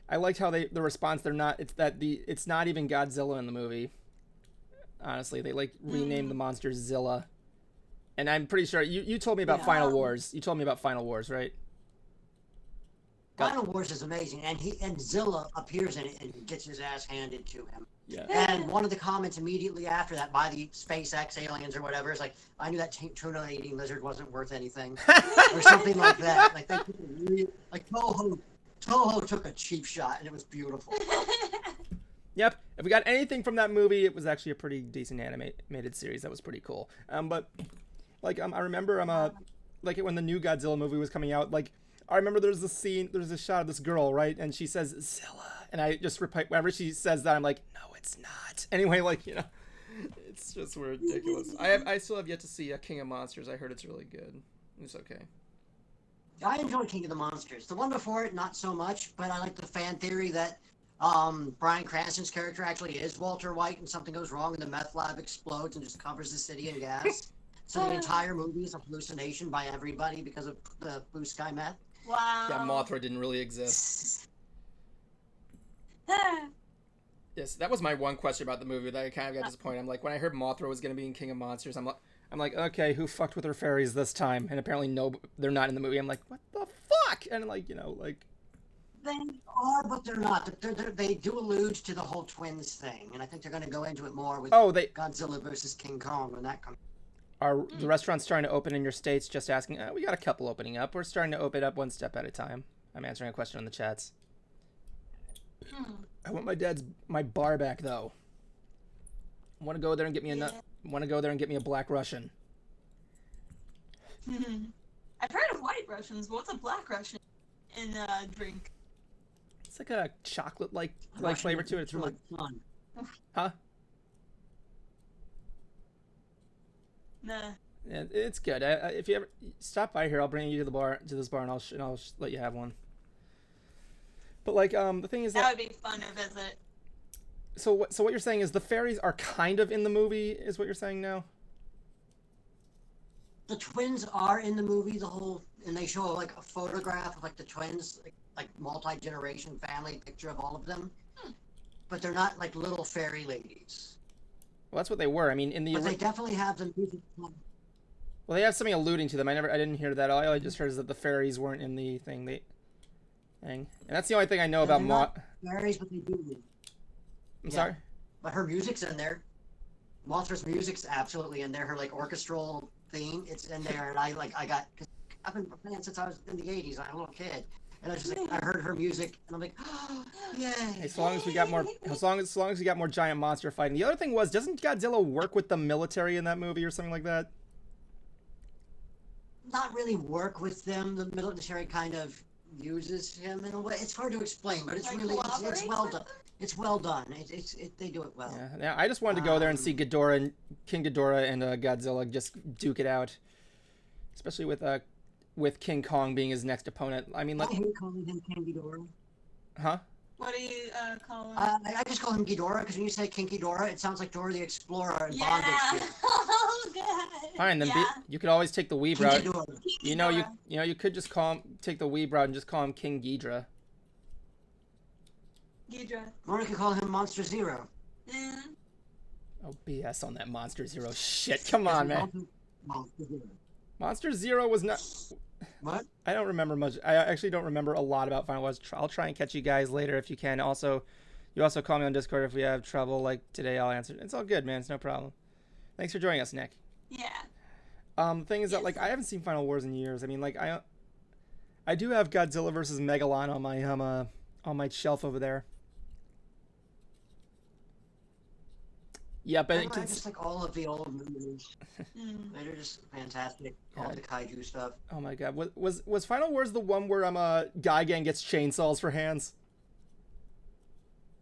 I liked how the response it's not even Godzilla in the movie. Honestly, they like renamed the monster Zilla, and I'm pretty sure you told me about Final Wars. You told me about Final Wars, right? Final Wars is amazing, and Zilla appears in it and gets his ass handed to him. Yeah. And one of the comments immediately after that by the SpaceX aliens or whatever is like, I knew that tuna-eating lizard wasn't worth anything, or something like that. Like they took like Toho took a cheap shot, and it was beautiful. Yep. If we got anything from that movie, it was actually a pretty decent animated series. That was pretty cool. But like I remember like when the new Godzilla movie was coming out, like I remember there's a shot of this girl, right? And she says Zilla. And I just repeat whenever she says that, I'm like, no, it's not. Anyway, like, it's just ridiculous. I still have yet to see King of Monsters. I heard it's really good. It's okay. I enjoyed King of the Monsters. The one before it, not so much, but I like the fan theory that Bryan Cranston's character actually is Walter White, and something goes wrong and the meth lab explodes and just covers the city in gas. So the entire movie is a hallucination by everybody because of the blue sky meth. Wow. Yeah, Mothra didn't really exist. Yes, that was my one question about the movie that I kind of got disappointed. I'm like, when I heard Mothra was going to be in King of Monsters, I'm like, okay, who fucked with her fairies this time? And apparently, no, they're not in the movie. I'm like, what the fuck? And like, like. They are, but they're not. They do allude to the whole twins thing, and I think they're going to go into it more with Godzilla versus King Kong when that comes. Are the restaurants starting to open in your states? Just asking. We got a couple opening up. We're starting to open up one step at a time. I'm answering a question in the chats. I want my bar back though. I want to go there and get me a Black Russian. I've heard of White Russians, but what's a Black Russian in a drink? It's like a chocolate like flavor to it. It's really fun. Huh? Nah. Yeah, it's good. If you ever stop by here, I'll bring you to this bar, and I'll let you have one. But like, the thing is that would be fun to visit. So what you're saying is the fairies are kind of in the movie, is what you're saying now? The twins are in the movie, and they show like a photograph of like the twins, like multi-generation family picture of all of them. But they're not like little fairy ladies. Well, that's what they were. I mean, but they definitely have the music. Well, they have something alluding to them. I didn't hear that. All I just heard is that the fairies weren't in the thing. And that's the only thing I know about fairies, but they do. I'm sorry? But her music's in there. Mothra's music's absolutely in there. Her like orchestral theme, it's in there. And I've been playing since I was in the 80s. I'm a little kid. And I was just like, I heard her music, and I'm like, oh, yay! As long as we got more, as long as we got more giant monster fighting. The other thing was, doesn't Godzilla work with the military in that movie or something like that? Not really work with them. The military kind of uses him in a way. It's hard to explain, but it's Like really it's collaborate well with done. It's well done. They do it well. Yeah. Yeah. I just wanted to go there and see Ghidorah and King Ghidorah and Godzilla just duke it out, especially with King Kong being his next opponent. I mean, I hate calling him King Ghidorah. huh? What do you call him? I just call him Ghidorah because when you say King Ghidorah, it sounds like Dora the Explorer in Yeah. Bondage. Oh god. Fine, then Yeah. you could always take the weeb King route. Ghidorah. You know, you could just take the weeb route and just call him King Ghidra. Ghidra. Or you could call him Monster Zero. Mm. Oh, BS on that Monster Zero shit. Come on, man. Monster Zero. Monster Zero was not. What? I don't remember much. I actually don't remember a lot about Final Wars. I'll try and catch you guys later if you can. Also, you also call me on Discord if we have trouble. Like today, I'll answer. It's all good, man. It's no problem. Thanks for joining us, Nick. Yeah. The thing is that like I haven't seen Final Wars in years. I mean, like I do have Godzilla versus Megalon on my shelf over there. Yep, and I just like all of the old movies. They're just fantastic. All the kaiju stuff. Oh my god, was Final Wars the one where Gigan gets chainsaws for hands?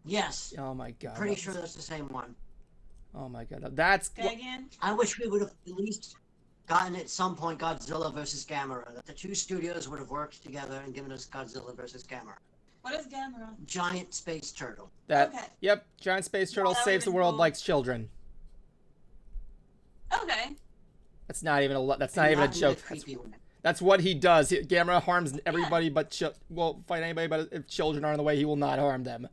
Yes. Oh my god. Pretty sure that's the same one. Oh my god, that's. Again. I wish we would have at least gotten at some point Godzilla versus Gamera. That the two studios would have worked together and given us Godzilla versus Gamera. What is Gamera? Giant space turtle. That. Okay. Yep, giant space turtle that saves the would've been world, cool. likes children. Okay. That's not even a joke. That's what he does. Gamera harms everybody but won't fight anybody, but if children are in the way, he will not harm them.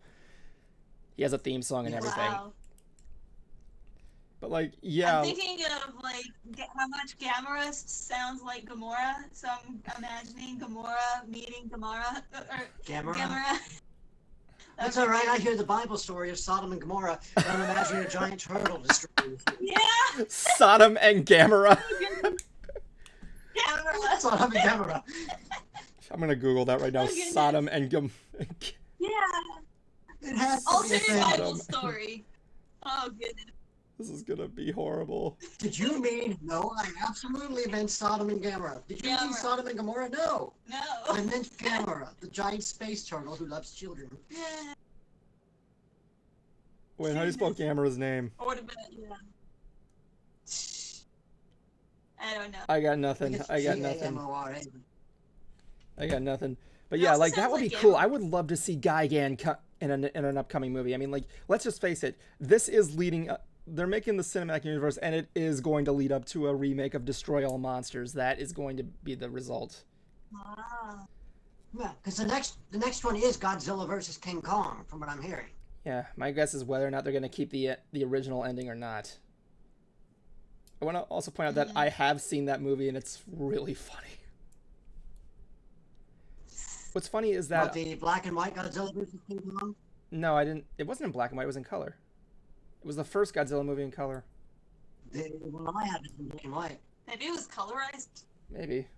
He has a theme song and everything. Wow. But like, yeah. I'm thinking of like how much Gamera sounds like Gamora, so I'm imagining Gamora meeting Gamera. Or Gamera? That's alright, I hear the Bible story of Sodom and Gomorrah, and I'm imagining a giant turtle destroying the city. Yeah! Sodom and Gamera. Gamera. Sodom and Gamera. I'm gonna Google that right now. goodness. Sodom and Yeah. It has to be a Alternate thing. Bible story. Oh goodness. This is gonna be horrible. Did you mean? No, I absolutely meant Sodom and Gamera. Did you mean Gamera. Sodom and Gomorrah? No. No. I meant Gamera, the giant space turtle who loves children. Yeah. Wait, how do you spell Gamera's name? Or what about yeah. I don't know. I got nothing. It's I got nothing. Gamora. I got nothing. But It yeah, also like that sounds would like be cool. Gamera. I would love to see Gigan in an upcoming movie. I mean, like, let's just face it. This is leading. They're making the cinematic universe, and it is going to lead up to a remake of Destroy All Monsters. That is going to be the result. Ah. Yeah, because the next one is Godzilla versus King Kong, from what I'm hearing. Yeah, my guess is whether or not they're going to keep the original ending or not. I want to also point out that I have seen that movie, and it's really funny. What's funny is that What, the black and white Godzilla versus King Kong? no, I didn't. It wasn't in black and white. It was in color. It was the first Godzilla movie in color. The one I had is in black and white. Maybe it was colorized. Maybe.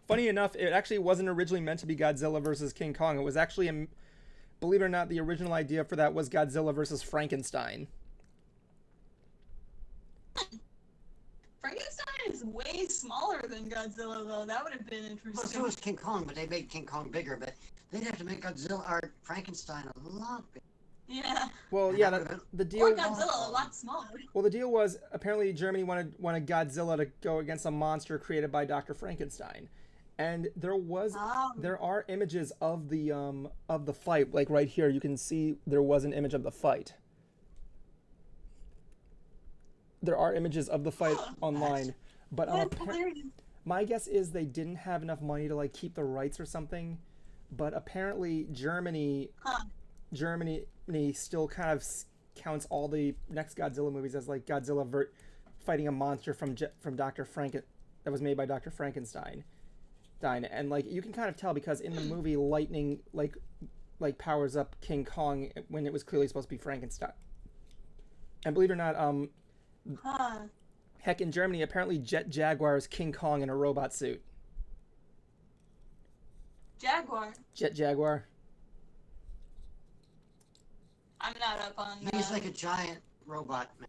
Funny enough, it actually wasn't originally meant to be Godzilla versus King Kong. It was actually, believe it or not, the original idea for that was Godzilla versus Frankenstein. Frankenstein is way smaller than Godzilla, though. That would have been Well, interesting. so was King Kong, but they made King Kong bigger. But they'd have to make Godzilla or Frankenstein a lot bigger. Yeah. Well, yeah, the deal. Or Godzilla, a lot smaller. Well, the deal was apparently Germany wanted Godzilla to go against a monster created by Dr. Frankenstein, and there are images of the fight. Like right here, you can see there was an image of the fight. There are images of the fight online, but That's hilarious. my guess is they didn't have enough money to like keep the rights or something. But apparently Germany still kind of counts all the next Godzilla movies as like Godzilla fighting a monster from Dr. that was made by Dr. Frankenstein. And like you can kind of tell because in the movie lightning like powers up King Kong when it was clearly supposed to be Frankenstein. And believe it or not, heck, in Germany, apparently Jet Jaguar is King Kong in a robot suit. Jaguar. Jet Jaguar. I'm not up on. He's like a giant robot man.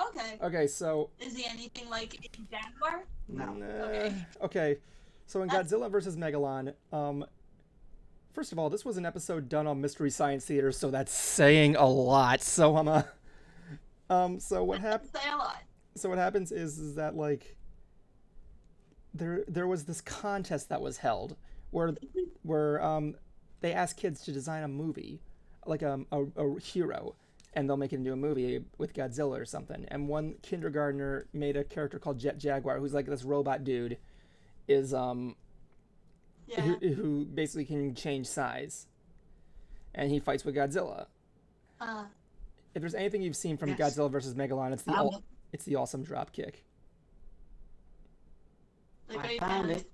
Okay. Okay, so. Is he anything like a Jaguar? No. Okay. So in That's- Godzilla vs. Megalon, first of all, this was an episode done on Mystery Science Theater, so that's saying a lot. So so what happened? Say a lot. So what happens is that like there was this contest that was held where they asked kids to design a movie, like a hero, and they'll make it into a movie with Godzilla or something. And one kindergartner made a character called Jet Jaguar, who's like this robot dude, who basically can change size, and he fights with Godzilla. If there's anything you've seen from Godzilla vs. Megalon, it's the awesome drop kick. I found it.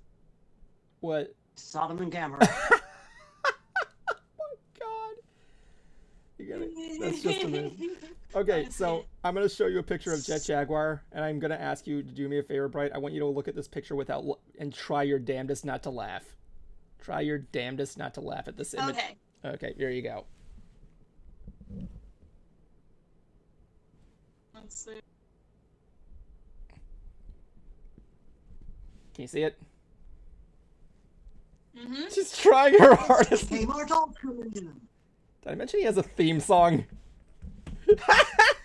What? Sodom and Gomorrah. Oh my god. You get it? That's just amazing. Okay, so I'm going to show you a picture of Jet Jaguar, and I'm going to ask you to do me a favor, Bright. I want you to look at this picture and try your damnedest not to laugh. Try your damnedest not to laugh at this image. Okay. Okay, here you go. Let's see. Can you see it? Mm-hmm. She's trying her hardest. Kmart Ultraman. Did I mention he has a theme song?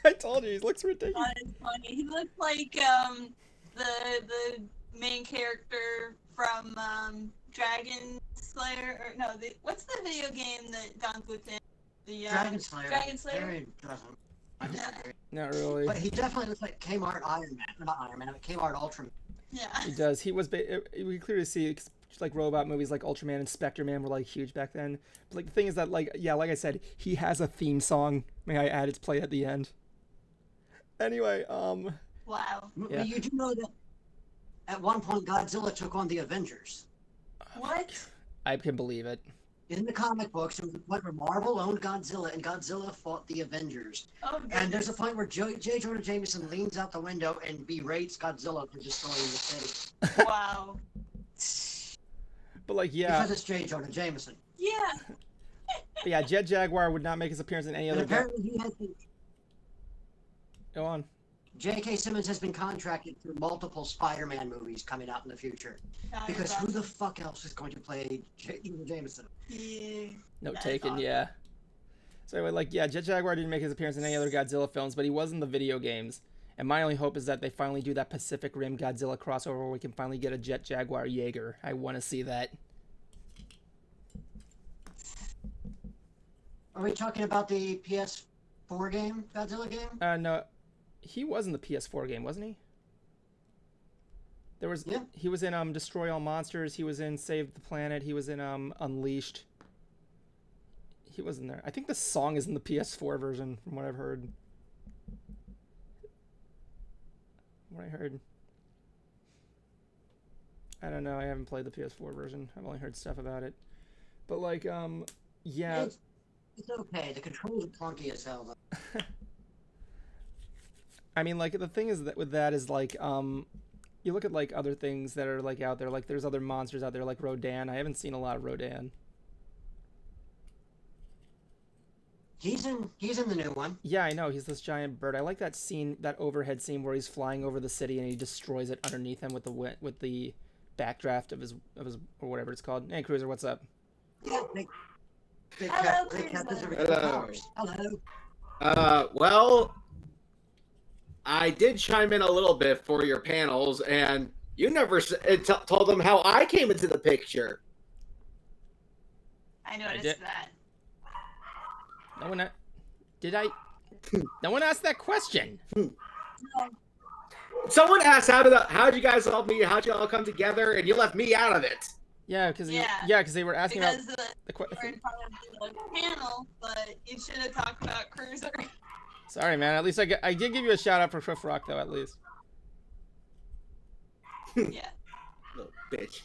I told you, he looks ridiculous. That is funny. He looks like the main character from Dragon Slayer, or no, what's the video game that Gonku's in? The Dragon Slayer. Dragon Slayer. Very doesn't. I disagree. Not really. But he definitely looks like Kmart Iron Man. Not Iron Man, Kmart Ultraman. Yeah. He does. He was. We clearly see like robot movies like Ultraman and Spectre Man were like huge back then. But like the thing is that like I said, he has a theme song. May I add? It's played at the end. Anyway, Wow. Yeah. But you do know that at one point Godzilla took on the Avengers. What? I can believe it. In the comic books, there was a point where Marvel owned Godzilla, and Godzilla fought the Avengers. Oh, And there's a point where J. Jonah Jameson leans out the window and berates Godzilla for destroying the city. wow. But like Because it's J. Jonah Jameson. Yeah. But yeah, Jet Jaguar would not make his appearance in any And other. apparently he has been, Go on. J.K. Simmons has been contracted for multiple Spider-Man movies coming out in the future. God, Because that's who the awesome. fuck else is going to play J. Jonah Jameson? Yeah. Note That's taken. awesome. Yeah. So anyway, like Jet Jaguar didn't make his appearance in any other Godzilla films, but he was in the video games. And my only hope is that they finally do that Pacific Rim Godzilla crossover where we can finally get a Jet Jaguar Jaeger. I want to see that. Are we talking about the PS4 game, Godzilla game? No, he was in the PS4 game, wasn't he? There was. Yeah. He was in Destroy All Monsters. He was in Save the Planet. He was in Unleashed. He was in there. I think the song is in the PS4 version, from what I've heard. What I heard. I don't know. I haven't played the PS4 version. I've only heard stuff about it. But like, yeah. It's okay. The controls are clunky as hell, though. I mean, like the thing is that with that is like, you look at like other things that are like out there. Like there's other monsters out there like Rodan. I haven't seen a lot of Rodan. He's in the new one. Yeah, I know. He's this giant bird. I like that scene, that overhead scene where he's flying over the city and he destroys it underneath him with the backdraft of his or whatever it's called. Hey, Cruiser, what's up? They Hello, kept his Cruiser. original Hello. powers. Hello. Well, I did chime in a little bit for your panels, and you never told them how I came into the picture. I noticed did. that. No one. Did I? No one asked that question. Someone asked how'd you guys all meet? How'd you all come together? And you left me out of it. Yeah, because Yeah. they were asking Because about the we're question. in part of the panel, but you should have talked about Cruiser. Sorry, man. At least I did give you a shout out for Cliff Rock, though. At least. Yeah. Little bitch.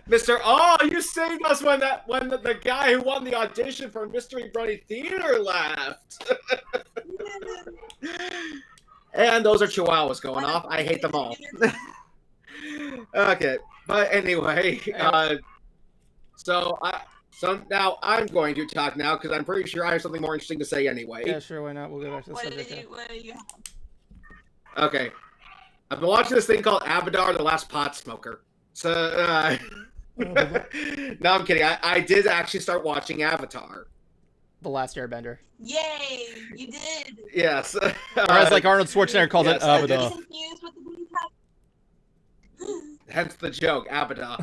Mr. Oh, you saved us when the guy who won the audition for Mystery Brony Theater left. And those are chihuahuas going off. I hate them all. Okay, but anyway, So now I'm going to talk now because I'm pretty sure I have something more interesting to say anyway. Yeah, sure, why not? We'll go back to the What subject. do you have? Okay. I've been watching this thing called Abadar, the Last Pot Smoker. So, no, I'm kidding. I did actually start watching Avatar. The Last Airbender. Yay, you did. Yes. Or as like Arnold Schwarzenegger called yes, it, I did. Abadar. Confused with the blue Hence the joke, Abadar.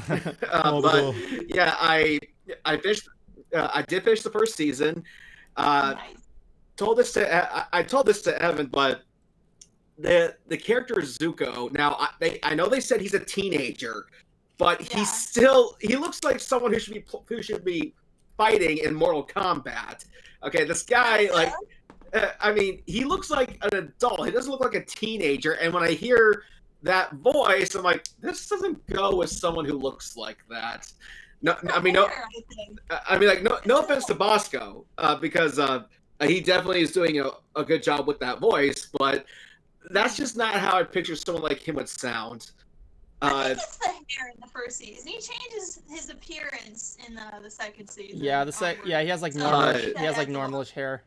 Abadar. But yeah, I finished. I did finish the first season. nice. I told this to Evan, but the character Zuko. Now I know they said he's a teenager, but Yeah. he looks like someone who should be fighting in Mortal Kombat. Okay, this guy I mean, he looks like an adult. He doesn't look like a teenager. And when I hear that voice, I'm like, this doesn't go with someone who looks like that. No, I mean, no. I mean, like, no offense to Bosco, because he definitely is doing a good job with that voice, but that's just not how I picture someone like him would sound. I think it's the hair in the first season. He changes his appearance in the second season. Yeah, yeah, he has like normalish, he has like normalish hair.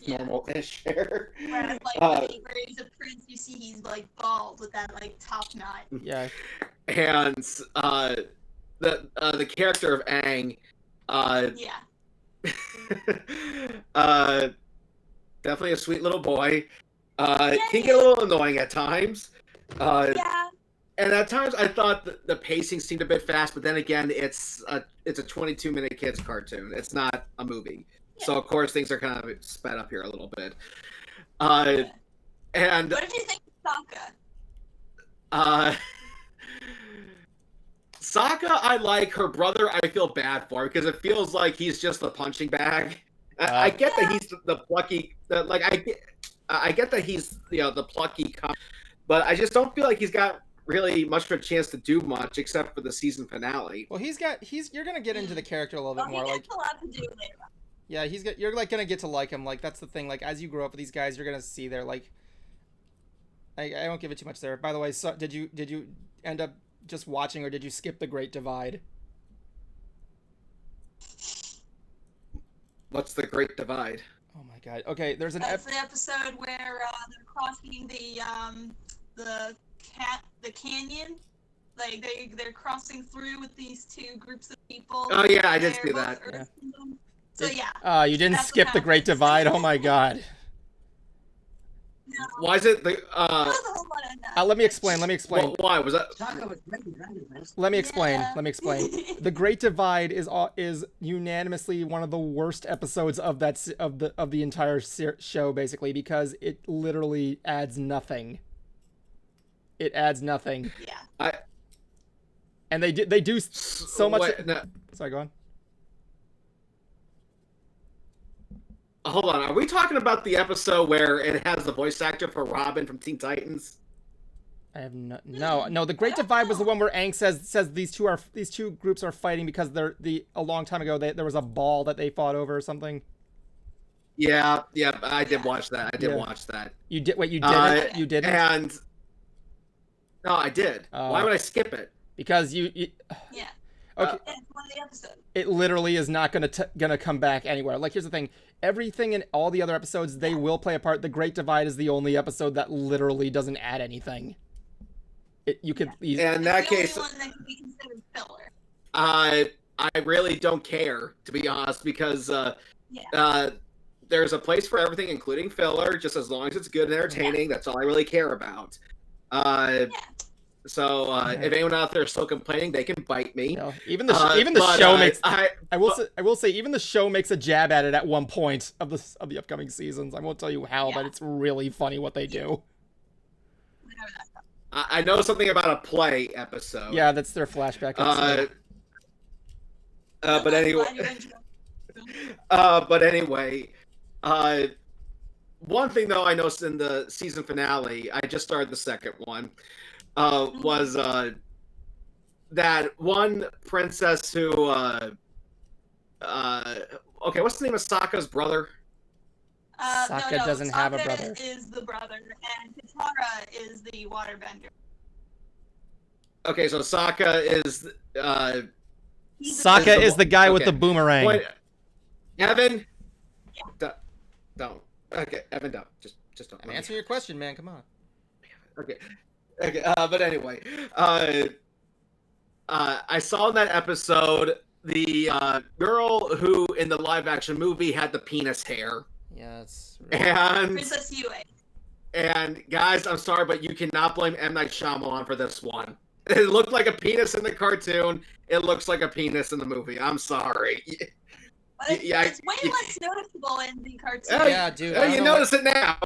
Yeah. Normal-ish hair. Whereas, like, where he's a prince, you see he's like bald with that like top knot. Yeah. And the character of Aang, Yeah. definitely a sweet little boy. Can get a little annoying at times. Yeah. And at times I thought the pacing seemed a bit fast, but then again, it's a 22-minute kids cartoon. It's not a movie. Yeah. So of course things are kind of sped up here a little bit. Yeah. And What did you think of Sokka? Sokka, I like. Her brother, I feel bad for because it feels like he's just the punching bag. I get that he's the plucky, I get that he's the plucky, but I just don't feel like he's got really much of a chance to do much except for the season finale. Well, you're gonna get into the character a little bit more. He Like, gets a lot to do later on. yeah, you're like gonna get to like him. Like that's the thing. Like as you grow up with these guys, you're gonna see their like. I won't give it too much there. By the way, so did you end up just watching or did you skip the Great Divide? What's the Great Divide? Oh my god. Okay, there's an That's the episode where they're crossing the canyon. Like they're crossing through with these two groups of people. Oh yeah, I did They're see both that. Earth Kingdom. So yeah. You didn't That's skip what the Great happens. Divide. Oh my god. No, Why is it the? there was a whole lot of that. Let me explain. Why was that? Sokka was great in Dragon Quest. Let me explain. Yeah. Let me explain. The Great Divide is unanimously one of the worst episodes of the entire show, basically, because it literally adds nothing. It adds nothing. Yeah. And they do so much. Wait, no, Sorry, go on. hold on. Are we talking about the episode where it has the voice actor for Robin from Teen Titans? I have no. The Great Divide was the one where Aang says these two groups are fighting because a long time ago there was a ball that they fought over or something. Yeah, I did watch that. I did watch that. You did. Wait, you didn't? You didn't? And no, I did. Why would I skip it? Because you Yeah. okay. It's one of the episodes. It literally is not gonna come back anywhere. Like, here's the thing: everything in all the other episodes, they will play a part. The Great Divide is the only episode that literally doesn't add anything. You could. And in that case, the only one that could be considered filler. I really don't care, to be honest, because there's a place for everything, including filler. Just as long as it's good and entertaining, that's all I really care about. So if anyone out there is still complaining, they can bite me. No, even the show makes. I will say even the show makes a jab at it at one point of the upcoming seasons. I won't tell you how, but it's really funny what they do. I know something about a play episode. Yeah, that's their flashback episode. But anyway, one thing though I noticed in the season finale, I just started the second one, was that one princess who, okay, what's the name of Sokka's brother? Sokka doesn't have a brother. Is the brother, and Katara is the waterbender. Okay, so Sokka is Sokka is the guy with the boomerang. Point, Evan, don't. Okay, Evan, don't. Just don't. I'm answering your question, man. Come on. Okay. But anyway, I saw in that episode the girl who in the live action movie had the penis hair. Yeah, it's and Princess Yue. And guys, I'm sorry, but you cannot blame M. Night Shyamalan for this one. It looked like a penis in the cartoon. It looks like a penis in the movie. I'm sorry. But it's way less noticeable in the cartoon. Yeah, dude. You notice it now.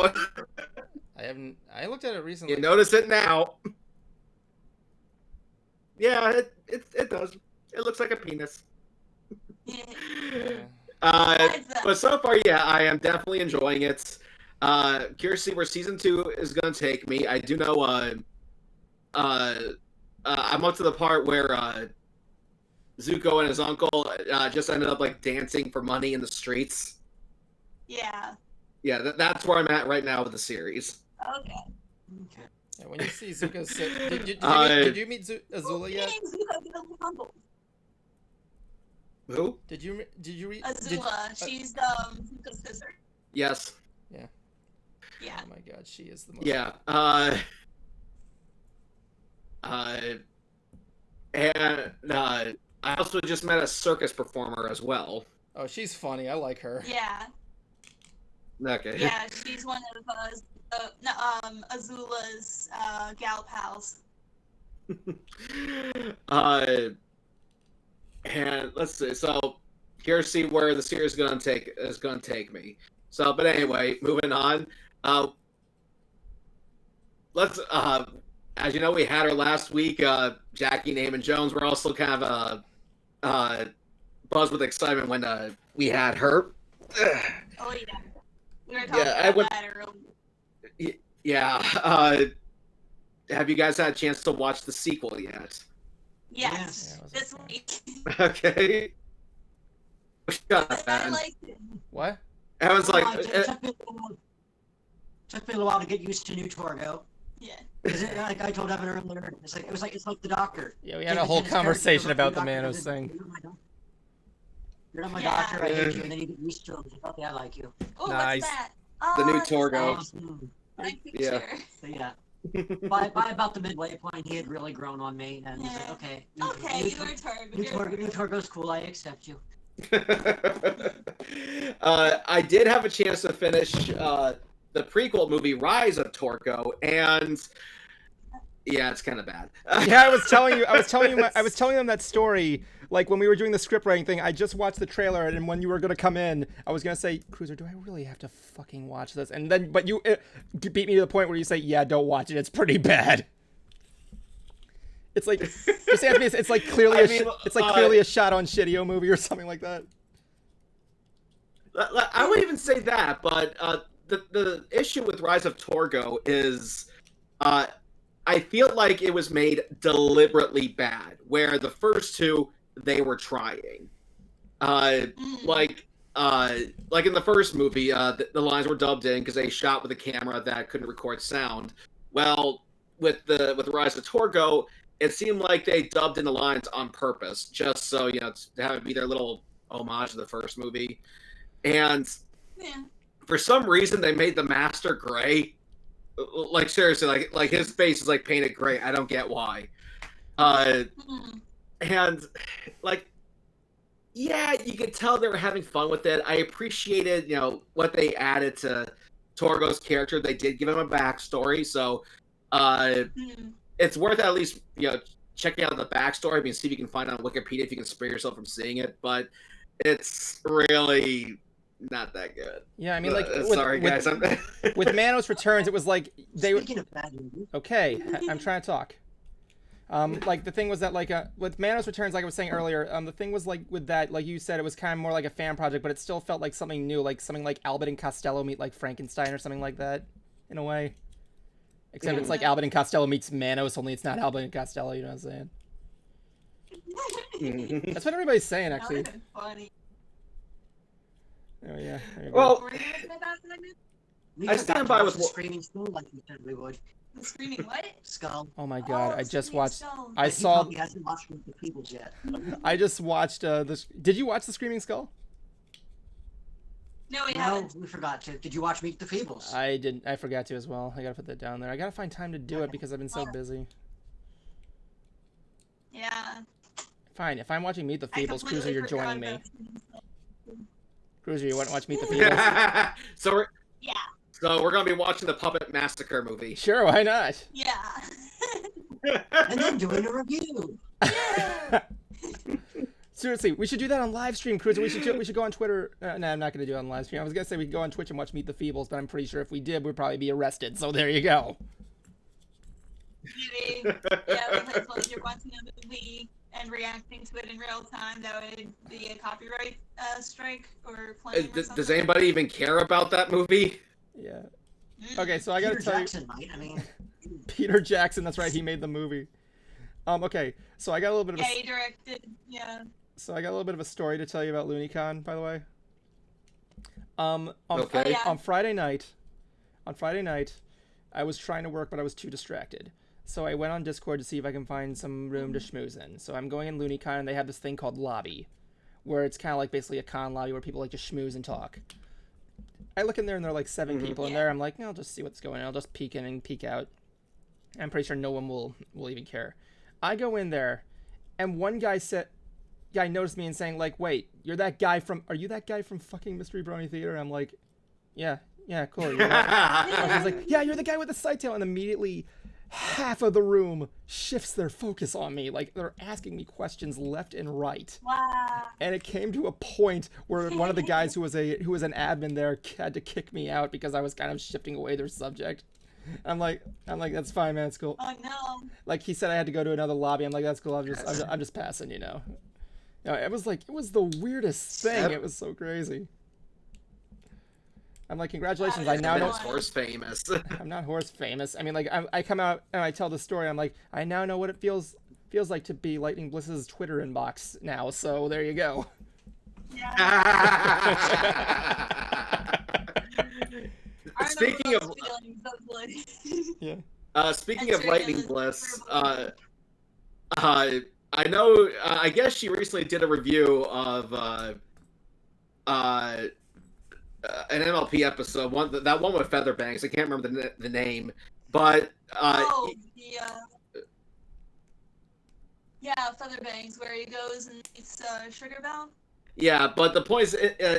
I looked at it recently. You notice it now. Yeah, it does. It looks like a penis. Yeah. But so far, yeah, I am definitely enjoying it. Curious to see where season 2 is going to take me. I do know. I'm up to the part where Zuko and his uncle just ended up like dancing for money in the streets. Yeah. Yeah, that's where I'm at right now with the series. Okay. Yeah, when you see Zuko sit, did you meet Azula yet? Who? Did you read Azula? She's Zuko's sister. Yes. Yeah. Yeah. Oh my God, she is the most. Yeah. And I also just met a circus performer as well. Oh, she's funny. I like her. Yeah. Okay. Yeah, she's one of Azula's gal pals. And let's see. So here's see where the series is gonna take me. So, but anyway, moving on. Let's as you know, we had her last week. Jackie, Naaman Jones. We're also kind of buzzed with excitement when we had her. Oh yeah, we were talking about that earlier. Yeah. Have you guys had a chance to watch the sequel yet? Yes, this week. Okay. Shut up, I liked it. What? Evan's like. It took me a little while to get used to New Torgo. Yeah. Like I told Evan earlier, it's like the Doctor. Yeah, we had a whole conversation about the Manos thing. You're not my doctor, I hate you, and then you get used to him. Okay, I like you. Oh, Nice. what's that? The new it's Torgo. that Yeah. picture. So, yeah. by about the midway point, he had really grown on me, and he's like, okay. Okay, you were Torgo. New Torgo's cool, I accept you. I did have a chance to finish the prequel movie Rise of Torgo, and yeah, it's kind of bad. Yeah, I was telling them that story. Like when we were doing the script writing thing, I just watched the trailer, and when you were gonna come in, I was gonna say, "Cruiser, do I really have to fucking watch this?" And then, but you beat me to the point where you say, "Yeah, don't watch it. It's pretty bad." It's like just Anthony, it's like clearly clearly a shot on Shitio movie or something like that. I wouldn't even say that, but the issue with Rise of Torgo is I feel like it was made deliberately bad, where the first two they were trying. Like in the first movie, the lines were dubbed in because they shot with a camera that couldn't record sound. Well, with Rise of Torgo, it seemed like they dubbed in the lines on purpose, just so to have it be their little homage to the first movie. And for some reason, they made the Master gray. Like seriously, like his face is like painted gray. I don't get why. And like, yeah, you could tell they were having fun with it. I appreciated, what they added to Torgo's character. They did give him a backstory, so it's worth at least checking out the backstory. I mean, see if you can find it on Wikipedia if you can spare yourself from seeing it. But it's really not that good. Yeah, I mean, like, sorry guys. With Manos Returns, it was like they were. Speaking of bad movies. Okay, I'm trying to talk. Like the thing was that like with Manos Returns, like I was saying earlier, the thing was like with that, like you said, it was kind of more like a fan project, but it still felt like something new, like something like Albert and Costello meet like Frankenstein or something like that, in a way. Except it's like Albert and Costello meets Manos, only it's not Albert and Costello. You know what I'm saying? That's what everybody's saying, actually. That would've been funny. Oh yeah. Well, Were you gonna say that, Simon? We I could stand have by watched with the Screaming School like you said we would. The Screaming what? Skull. Oh my god, Oh, I just Screaming watched. Skull. I He saw. probably hasn't watched Meet the Peoples yet. I just watched this. Did you watch the Screaming Skull? No, we No, haven't. we forgot to. Did you watch Meet the Feebles? I didn't. I forgot to as well. I gotta put that down there. I gotta find time to do it because I've been so busy. Yeah. Fine. If I'm watching Meet the I Feebles, Cruiser, completely you're forgot joining me. about Screaming Skull. Cruiser, you want to watch Meet the Feebles? Yeah. So we're gonna be watching the Puppet Massacre movie. Sure, why not? Yeah. And then doing a review. Seriously, we should do that on live stream, Cruiser. We should go on Twitter. No, I'm not gonna do it on live stream. I was gonna say we could go on Twitch and watch Meet the Feebles, but I'm pretty sure if we did, we'd probably be arrested. So there you go. Maybe. Yeah, because when you're watching a movie and reacting to it in real time, that would be a copyright strike or claim or Does something. anybody even care about that movie? Yeah. Mm. Okay, so I gotta Peter tell Jackson might. I mean, you, Peter Jackson. That's right. He made the movie. Okay, so I got a little bit of Yeah, he directed. Yeah. So I got a little bit of a story to tell you about LooneyCon, by the way. Okay. On Friday night, I was trying to work, but I was too distracted. So I went on Discord to see if I can find some room to schmooze in. So I'm going in LooneyCon, and they have this thing called Lobby, where it's kind of like basically a con lobby where people like to schmooze and talk. I look in there, and there are like 7 people in there. I'm like, no, I'll just see what's going on. I'll just peek in and peek out. I'm pretty sure no one will even care. I go in there, and one guy noticed me and saying like, wait, are you that guy from fucking Mystery Brony Theater? I'm like, yeah, cool. You're that. He's like, yeah, you're the guy with the side tail. And immediately half of the room shifts their focus on me. Like they're asking me questions left and right. Wow. And it came to a point where one of the guys who was an admin there had to kick me out because I was kind of shifting away their subject. I'm like, that's fine, man. It's cool. Oh no. Like he said, I had to go to another lobby. I'm like, that's cool. I'm just passing, you know. No, it was the weirdest thing. It was so crazy. I'm like, congratulations. I now know. Horse famous. I'm not horse famous. I mean, like, I come out and I tell the story. I'm like, I now know what it feels like to be Lightning Bliss's Twitter inbox now. So there you go. Speaking of speaking of Lightning Bliss, I know. I guess she recently did a review of an MLP episode. That one with Featherbanks. I can't remember the name, but Featherbangs, where he goes and eats Sugar Bell. Yeah, but the point is,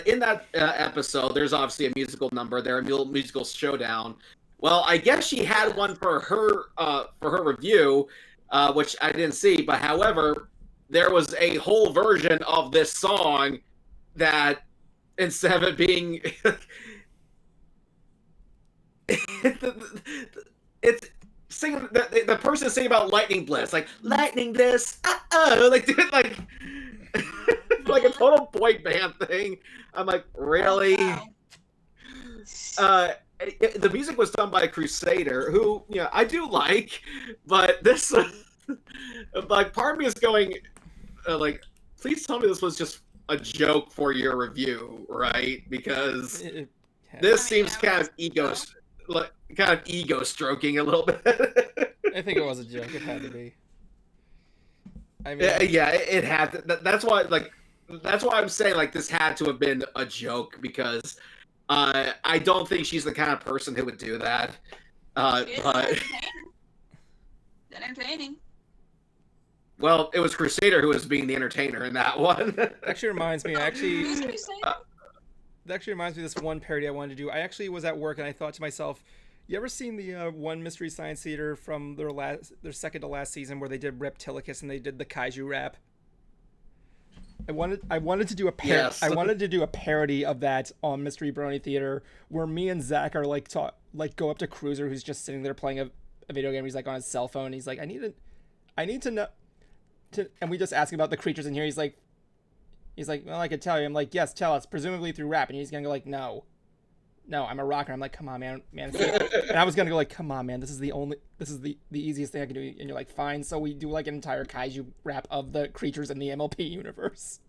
in that episode, there's obviously a musical number there, a musical showdown. Well, I guess she had one for her review, which I didn't see. But however, there was a whole version of this song that instead of it being, it's singing the person singing about Lightning Bliss, like Lightning Bliss, like like a total boy band thing. I'm like, really? Oh, wow. The music was done by a Crusader, who I do like, but this like part of me is going like, please tell me this was just a joke for your review, right? Because this seems kind of ego stroking a little bit. I think it was a joke. It had to be. I mean, yeah, it had to, that's why I'm saying like this had to have been a joke, because I don't think she's the kind of person who would do that. But entertaining. Well, it was Crusader who was being the entertainer in that one. actually reminds me. Who's Crusader? That actually reminds me of this one parody I wanted to do. I actually was at work and I thought to myself, you ever seen the one Mystery Science Theater from their second to last season where they did Reptilicus and they did the kaiju rap? I wanted to do a Yes. I wanted to do a parody of that on Mystery Brony Theater, where me and Zach are like go up to Cruiser, who's just sitting there playing a video game. He's like on his cell phone. He's like, I need to know, and we just ask him about the creatures in here. He's like, well, I could tell you. I'm like, yes, tell us. Presumably through rap. And he's gonna go like, no, I'm a rocker. I'm like, come on, man. And I was gonna go like, come on, man. This is the easiest thing I can do. And you're like, fine. So we do like an entire kaiju rap of the creatures in the MLP universe.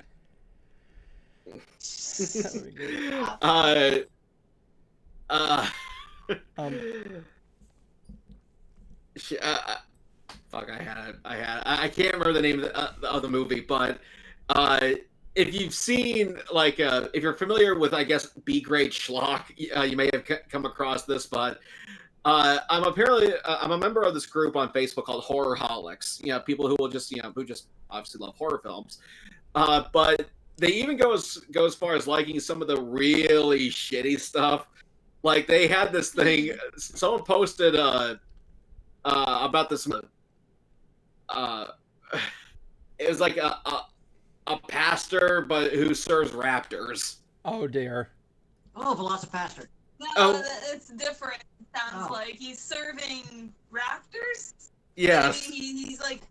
That would be good. Fuck, I can't remember the name of the movie, but if you've seen, like, if you're familiar with, I guess, B-grade schlock, you may have come across this, but I'm a member of this group on Facebook called Horrorholics. You know, people who will just, who just obviously love horror films. But they even go as far as liking some of the really shitty stuff. Like, they had this thing, someone posted about this. It was like a pastor, but who serves raptors. Oh dear. Oh, Velocipaster. No, it's different. It sounds like he's serving raptors. Yes. He's like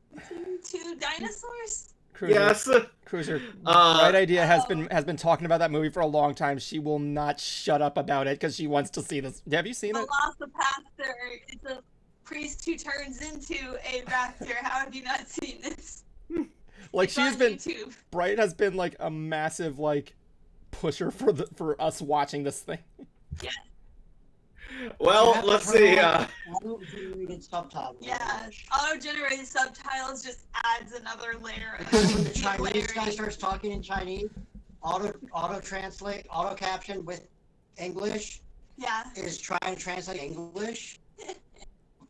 two dinosaurs. Cruiser, Yes. Cruiser. Bright Idea has been talking about that movie for a long time. She will not shut up about it because she wants to see this. Have you seen it? Velocipaster. It's a priest who turns into a raptor. How have you not seen this? Like, It's on YouTube. Bright has been like a massive like pusher for us watching this thing. Yeah. Well, let's see. Auto-generated subtitles. Yeah. Auto-generated subtitles just adds another layer of Because when the Chinese layering. guy starts talking in Chinese, auto-translate, auto-caption with English Yeah. is trying to translate English,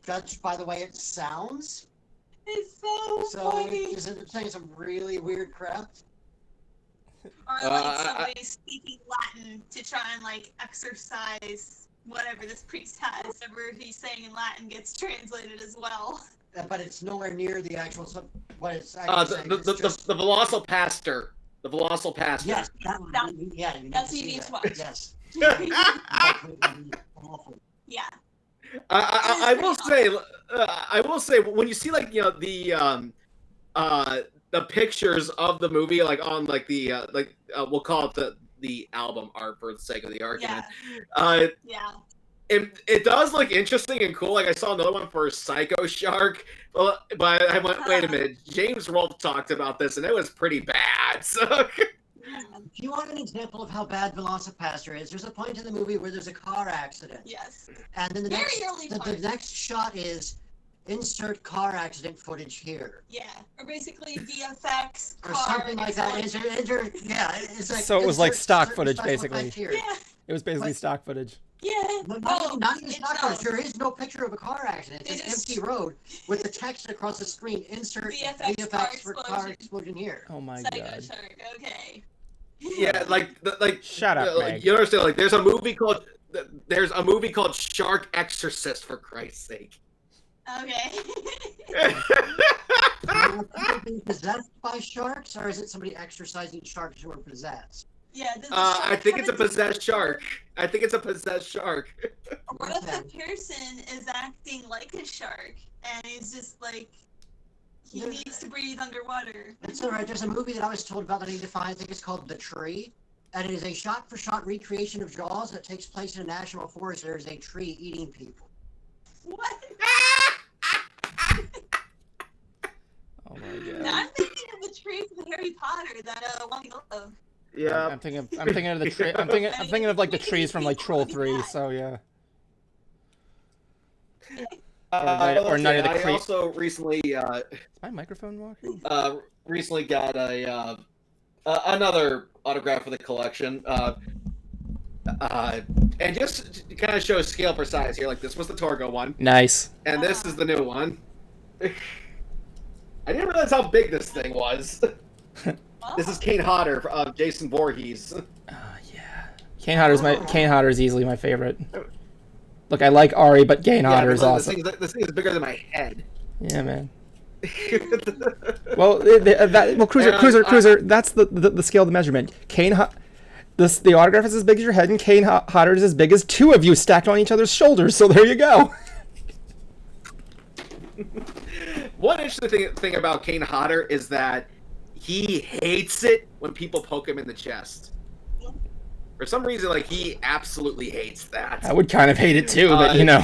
judged by the way it sounds. It's so So funny. it's saying some really weird crap. Or like somebody speaking Latin to try and like exercise whatever this priest has. Whatever he's saying in Latin gets translated as well. But it's nowhere near the actual what it's The actually saying. It's just, Velocipaster. The Velocipaster. yes, that one. Yeah, you need That's to what you see need to that. watch. Yes. Awful. Yeah. I will say when you see, like, the pictures of the movie, like on like the we'll call it the album art for the sake of the argument. Yeah. It does look interesting and cool. Like, I saw another one for Psycho Shark, but I went, wait a minute. James Rolfe talked about this, and it was pretty bad. So. If you want an example of how bad Velocipaster is, there's a point in the movie where there's a car accident. Yes. And then the Very next early the part. next shot is insert car accident footage here. Yeah. Or basically VFX Or car something like that. explosion. It's like So it was like insert stock certain footage, special basically. effect here. Yeah. It was basically What? stock footage. Yeah. Not even it's stock footage. There is no picture of a car accident. It's It an is- empty road with the text across the screen. Insert VFX VFX for car car explosion. explosion here. Oh my Psycho god. Shark. Okay. Yeah, like. Shut up, Meg. You understand? Like, there's a movie called Shark Exorcist, for Christ's sake. Okay. Are people being possessed by sharks, or is it somebody exercising sharks who are possessed? Yeah. Does the I shark think come it's a into possessed control? shark. I think it's a possessed shark. What if the person is acting like a shark and he's just like he needs to breathe underwater? It's alright. There's a movie that I was told about that I need to find. I think it's called The Tree. And it is a shot-for-shot recreation of Jaws that takes place in a national forest. There is a tree eating people. What? Oh my god. I'm thinking of the tree from Harry Potter that one love. Yeah. I'm thinking of the tree. I'm thinking of like the trees from like Troll 3. So yeah. Or Night of the I Creep. also recently Is my microphone walking? recently got another autograph for the collection. And just to kind of show scale for size here, like, this was the Torgo one, Nice. and this is the new one. I didn't realize how big this thing was. This is Kane Hodder of Jason Voorhees. Yeah. Kane Hodder is easily my favorite. Look, I like Ari, but Kane Hodder is awesome. This thing is bigger than my head. Yeah, man. Well, Cruiser. That's the scale of the measurement. The autograph is as big as your head, and Kane Hodder is as big as two of you stacked on each other's shoulders. So there you go. One interesting thing about Kane Hodder is that he hates it when people poke him in the chest. For some reason, like, he absolutely hates that. I would kind of hate it too, but you know.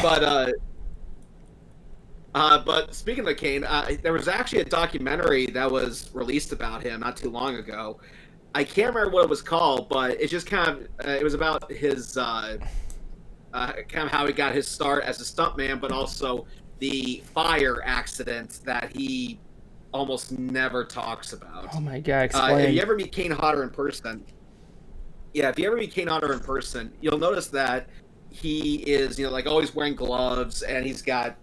But speaking of Kane, there was actually a documentary that was released about him not too long ago. I can't remember what it was called, but it just kind of it was about his kind of how he got his start as a stuntman, but also the fire accident that he almost never talks about. Oh my god, explain. If you ever meet Kane Hodder in person, you'll notice that he is, like always wearing gloves, and he's got,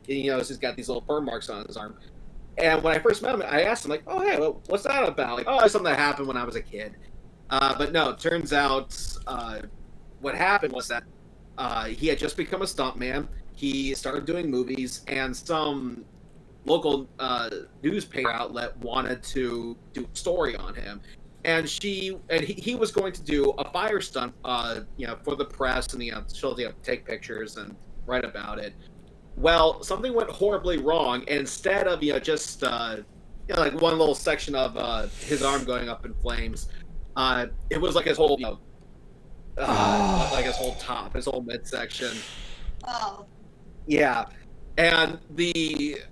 he's got these little burn marks on his arm. And when I first met him, I asked him, like, oh, hey, what's that about? Like, oh, it's something that happened when I was a kid. But no, it turns out what happened was that he had just become a stuntman. He started doing movies, and some local newspaper outlet wanted to do a story on him. And he was going to do a fire stunt, for the press, and she'll take pictures and write about it. Well, something went horribly wrong. And instead of just like one little section of his arm going up in flames, it was like his whole like his whole top, his whole midsection. Oh. Yeah. And the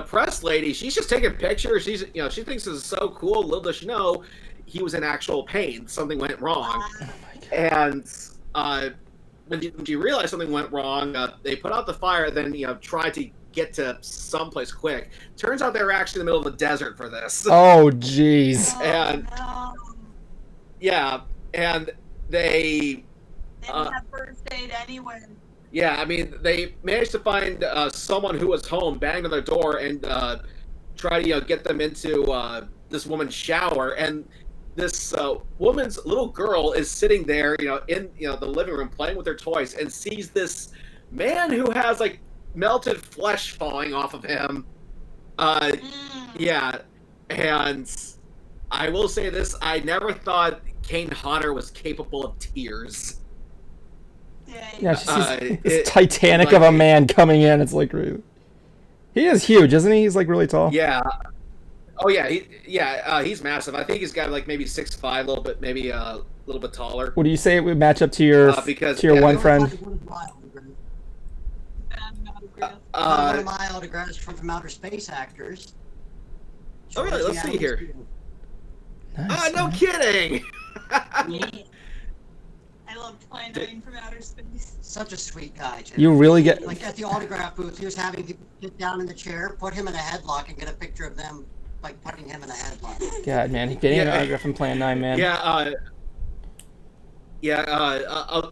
press lady, she's just taking pictures. She's she thinks this is so cool. Little does she know, he was in actual pain. Something went wrong. And when she realized something went wrong, they put out the fire. Then tried to get to someplace quick. Turns out they were actually in the middle of the desert for this. Oh jeez. And yeah, and they didn't have first aid anyway. Yeah, I mean, they managed to find someone who was home, bang on their door, and try to get them into this woman's shower. And this woman's little girl is sitting there, in the living room playing with her toys, and sees this man who has like melted flesh falling off of him. Yeah, and I will say this: I never thought Kane Hodder was capable of tears. Yeah, she sees this Titanic of a man coming in. It's like, he is huge, isn't he? He's like really tall. Yeah. Oh yeah, he's massive. I think he's got like maybe 6'5", a little bit, maybe a little bit taller. What do you say it would match up to your one friend? One of my autographs from Outer Space actors. Oh really? Let's see here. Nice, no kidding. I loved playing from Outer Space. Such a sweet guy, too. You really get like at the autograph booth. He was having people sit down in the chair, put him in a headlock, and get a picture of them, like putting him in a headlock. God, man, getting an autograph from Plan 9, man. Yeah,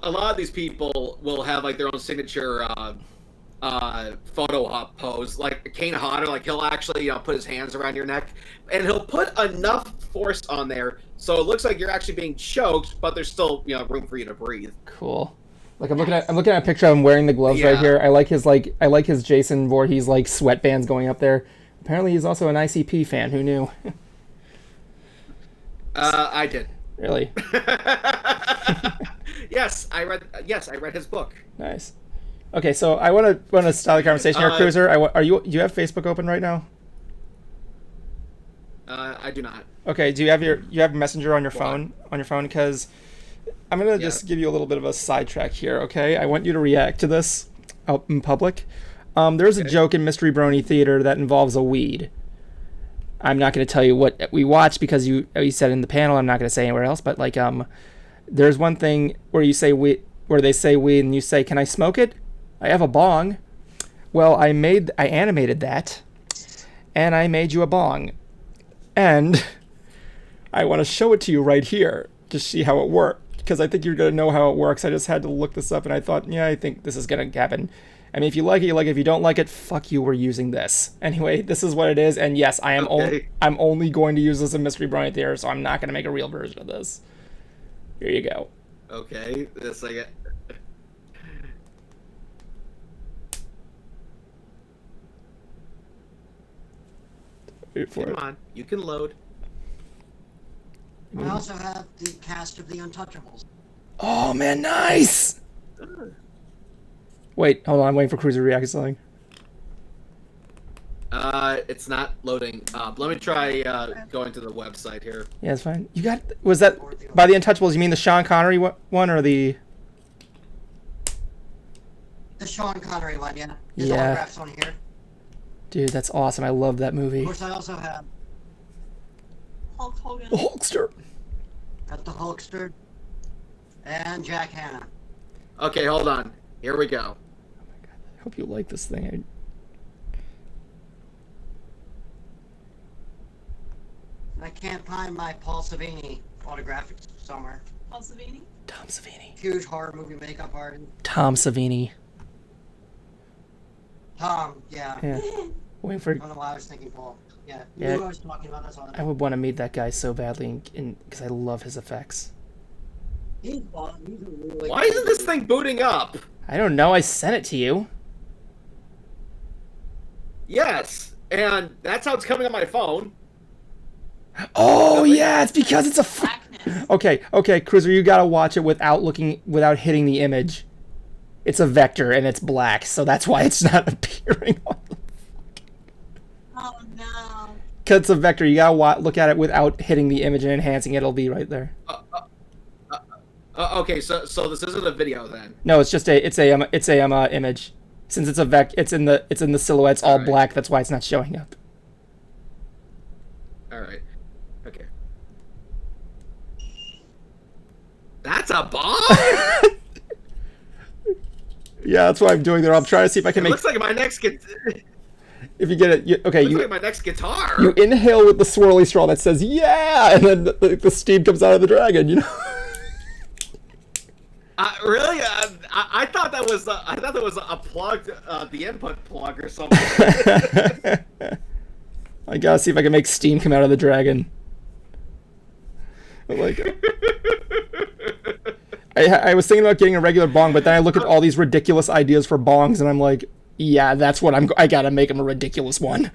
a lot of these people will have like their own signature photo op pose. Like Kane Hodder, like he'll actually put his hands around your neck, and he'll put enough force on there so it looks like you're actually being choked, but there's still room for you to breathe. Cool. Like I'm looking at a picture of him wearing the gloves right here. I like his Jason Voorhees like sweatbands going up there. Apparently he's also an ICP fan. Who knew? I did. Really? Yes, I read his book. Nice. Okay, so I want to start the conversation here, Cruiser. Do you have Facebook open right now? I do not. Okay, do you have Messenger on your phone? Because I'm gonna just give you a little bit of a sidetrack here. Okay, I want you to react to this out in public. There's a joke in Mystery Brony Theater that involves a weed. I'm not gonna tell you what we watched because you said in the panel. I'm not gonna say anywhere else. But like there's one thing where you say where they say weed, and you say, "Can I smoke it? I have a bong." Well, I animated that, and I made you a bong, and I want to show it to you right here to see how it worked, because I think you're gonna know how it works. I just had to look this up, and I thought, yeah, I think this is gonna happen. I mean, if you like it, you like it. If you don't like it, fuck you. We're using this anyway. This is what it is, and yes, I'm only going to use this in Mystery Brony Theater, so I'm not gonna make a real version of this. Here you go. Okay, this like. Come on, you can load. I also have the cast of The Untouchables. Oh man, nice! Wait, hold on, I'm waiting for Cruiser to react to something. It's not loading. Let me try going to the website here. Yeah, it's fine. Was that by The Untouchables? You mean the Sean Connery one or the? The Sean Connery one, yeah. His autographs on here. Dude, that's awesome. I love that movie. Of course, I also have Hulk Hogan. The Hulkster. Got the Hulkster and Jack Hanna. Okay, hold on. Here we go. Oh my god, I hope you like this thing. I can't find my Paul Savini autograph somewhere. Paul Savini? Tom Savini. Huge horror movie makeup artist. Tom Savini. Tom, yeah. Yeah. Waiting for. I don't know why I was thinking Paul. Yeah. You Yeah. knew what I was talking about, that's all. I would want to meet that guy so badly, because I love his effects. He's a really Why isn't this thing booting up? I don't know. I sent it to you. Yes, and that's how it's coming on my phone. Oh yeah, it's because it's a. Blackness. Okay, Cruiser, you gotta watch it without hitting the image. It's a vector and it's black, so that's why it's not appearing on the. Oh no. Because it's a vector, you gotta look at it without hitting the image and enhancing it. It'll be right there. Okay, so this isn't a video then. No, it's just it's a image. Since it's a it's in the silhouette, it's all Alright. black. That's why it's not showing up. All right. Okay. That's a bomb. Yeah, that's what I'm doing there. I'm trying to see if I can It make. looks like my next If you get it, looks like my next guitar. you inhale with the swirly straw that says "yeah," and then the steam comes out of the dragon. You know. Really? I thought that was a plug, the input plug or something. I gotta see if I can make steam come out of the dragon. But like, I was thinking about getting a regular bong, but then I look at all these ridiculous ideas for bongs, and I'm like, yeah, that's what I gotta make him a ridiculous one.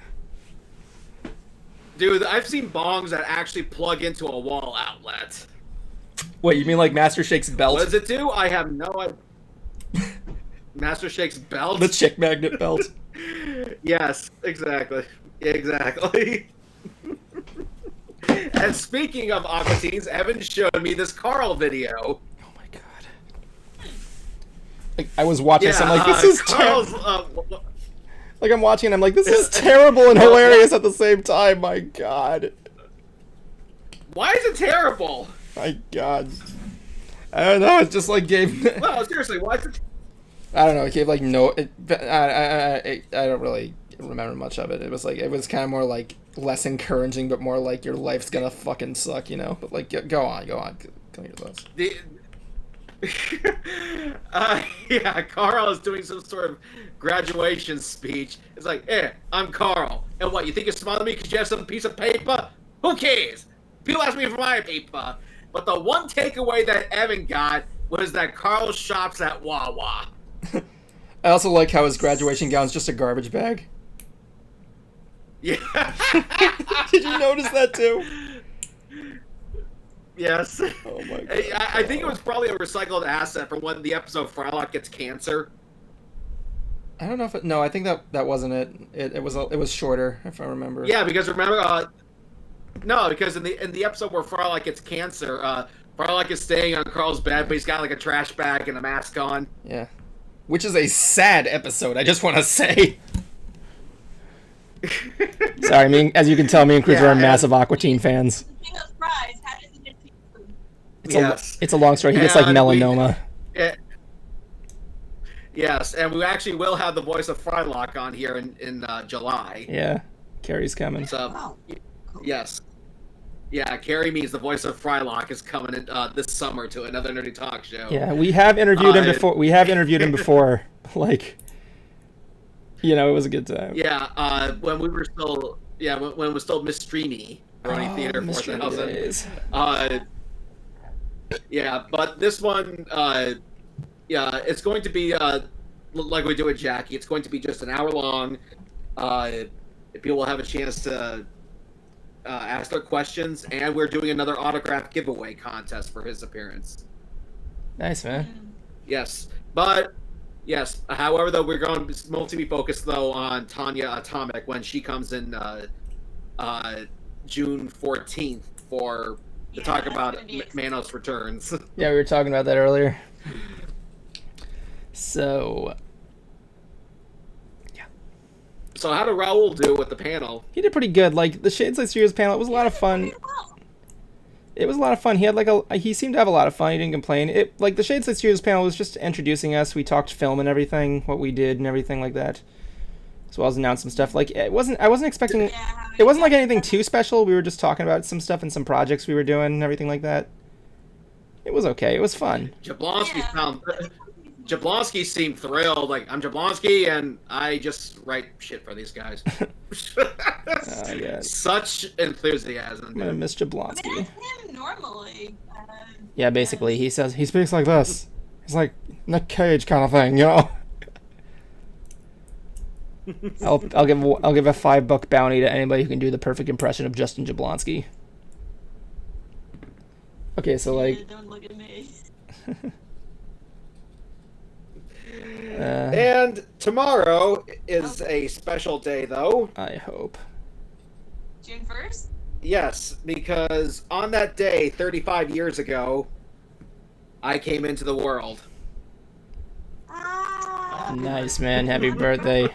Dude, I've seen bongs that actually plug into a wall outlet. Wait, you mean like Master Shake's belt? What does it do? I have no idea. Master Shake's belt? The chick magnet belt. Yes, exactly. Exactly. And speaking of Aqua Teens, Evan showed me this Carl video. Oh my god. Like, I was watching this, I'm like, this is Carl's, terrible. Like, I'm watching and I'm like, this is terrible and hilarious at the same time. My god. why is it terrible? My god. I don't know, it just like gave... No, seriously, why is it... I don't know, it gave like no... I don't really remember much of it. It was like, it was kind of more like less encouraging, but more like your life's gonna fucking suck, you know? But like, go on. Come here, thoughts. Yeah, Carl is doing some sort of graduation speech. It's like, I'm Carl. And what, you think you're smarter than me because you have some piece of paper? Who cares? People ask me for my paper. But the one takeaway that Evan got was that Carl shops at Wawa. I also like how his graduation gown's just a garbage bag. Yeah. Did you notice that too? Yes. Oh my god. I think it was probably a recycled asset from when the episode Frylock gets cancer. I don't know if no, I think that wasn't it. It was shorter, if I remember. Yeah, because remember, no, because in the episode where Frylock gets cancer, Frylock is staying on Carl's bed, but he's got like a trash bag and a mask on. Yeah. Which is a sad episode, I just want to say. Sorry, I mean, as you can tell, me and Cruiser are massive Aqua Teen fans. The king of fries, how does it get food? It's a long story. He gets like And melanoma. Yes, and we actually will have the voice of Frylock on here in July. Yeah, Carrie's coming. So, Wow. yes. Yeah, Carrie means the voice of Frylock is coming in, this summer to another Nerdy Talk show. Yeah, we have interviewed him before. We have interviewed him before. Like, you know, it was a good time. Yeah, when we were still, when it was still Miss Streamy, Ronnie Theater Miss 4000. days. Yeah, but this one, it's going to be like we do with Jackie. It's going to be just an hour long. People will have a chance to ask their questions, and we're doing another autograph giveaway contest for his appearance. Nice, man. Yes, but yes. However, though, we're going to mostly be focused though on Tanya Atomic when she comes in June 14th to talk about Manos Returns. Yeah, we were talking about that earlier. So, yeah. So how did Raul do with the panel? He did pretty good. Like, the Shades Light Studios panel, it was a lot of fun. It was a lot of fun. He had he seemed to have a lot of fun. He didn't complain. Like, the Shades Light Studios panel was just introducing us. We talked film and everything, what we did and everything like that. as well as announce some stuff. Like I wasn't expecting. Yeah, It wasn't like anything too special. We were just talking about some stuff and some projects we were doing and everything like that. It was okay. It was fun. Jablonski seemed thrilled. Like, I'm Jablonski, and I just write shit for these guys. Yeah. Such enthusiasm. I'm gonna miss Jablonski. I mean, that's him normally. Yeah, basically, he speaks like this. He's like Nick Cage kind of thing, you know. I'll give a $5 bounty to anybody who can do the perfect impression of Justin Jablonski. Okay, so like. Don't look at me. And tomorrow is a special day, though. I hope. June 1st? Yes, because on that day, 35 years ago, I came into the world. Ah. Nice, man. Happy birthday.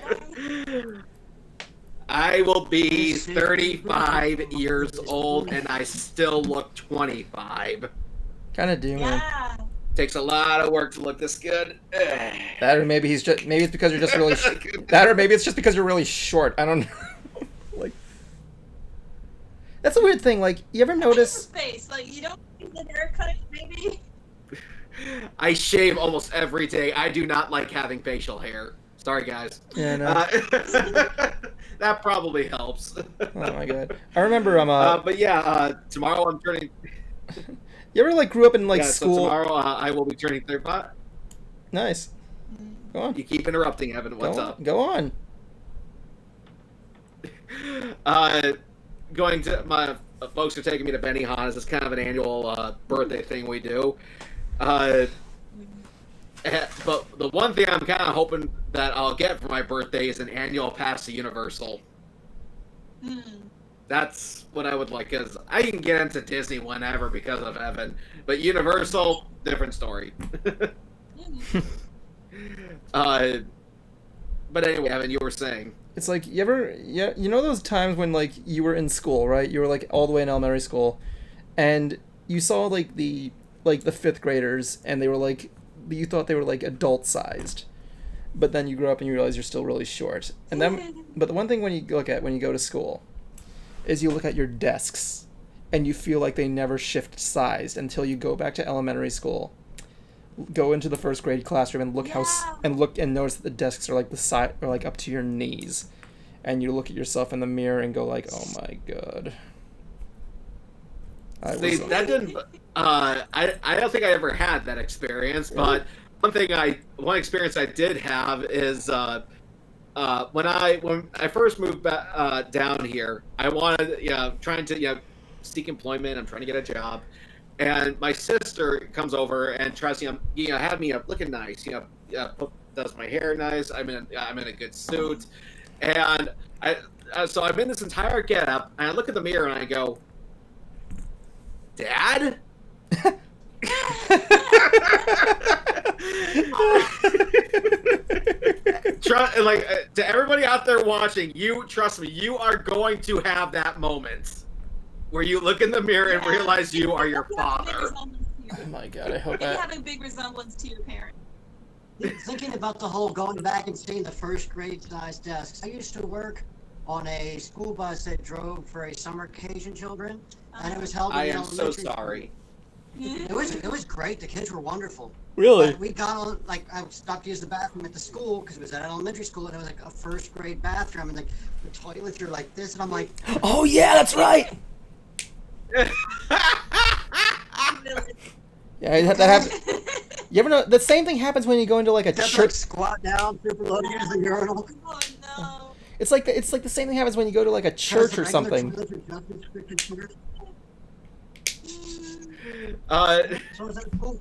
I will be 35 years old, and I still look 25. Kind of do, man. Yeah. Takes a lot of work to look this good. That or maybe it's because you're just really that or maybe it's just because you're really short. I don't know. Like, that's a weird thing. Like, you ever notice? Face, like you don't need the haircut, maybe. I shave almost every day. I do not like having facial hair. Sorry, guys. Yeah, no. That probably helps. Oh my god. I remember but yeah, tomorrow I'm turning. You ever like grew up in like school? So tomorrow I will be turning 35. Nice. Go on. You keep interrupting, Evan. What's up? Go on. Going to my folks are taking me to Benihana's. It's kind of an annual birthday thing we do. But the one thing I'm kind of hoping that I'll get for my birthday is an annual pass to Universal. That's what I would like, because I can get into Disney whenever because of Evan. But Universal, different story. But anyway, Evan, you were saying. It's like, you know those times when like you were in school, right? You were like all the way in elementary school, and you saw like the 5th graders, and they were like, you thought they were like adult sized, but then you grow up and you realize you're still really short. And then, but the one thing when you go to school, is you look at your desks, and you feel like they never shift sized until you go back to elementary school, go into the 1st grade classroom and look and notice that the desks are like the side or like up to your knees, and you look at yourself in the mirror and go like, oh my god. That didn't. I don't think I ever had that experience, but one experience I did have is when I first moved back down here, I wanted trying to seek employment. I'm trying to get a job, and my sister comes over and tries to have me looking nice. Does my hair nice. I'm in a good suit, and so I'm in this entire getup, and I look at the mirror and I go, Dad? To everybody out there watching, trust me, you are going to have that moment where you look in the mirror and realize you are your father. Oh my god, I hope you have a big resemblance to your parent. Thinking about the whole going back and seeing the 1st grade size desks. I used to work on a school bus that drove for a summer Cajun children, and it was held in I am so elementary sorry. It was great. The kids were wonderful. Really? But we got on, like, I stopped to use the bathroom at the school because it was at elementary school, and it was like a 1st grade bathroom, and like the toilets are like this, and I'm like, oh yeah, that's right. Yeah, that happens. You ever know the same thing happens when you go into like a church? Like squat down, super low, use the urinal. Oh no. It's like the same thing happens when you go to like a church or something. So is that cool?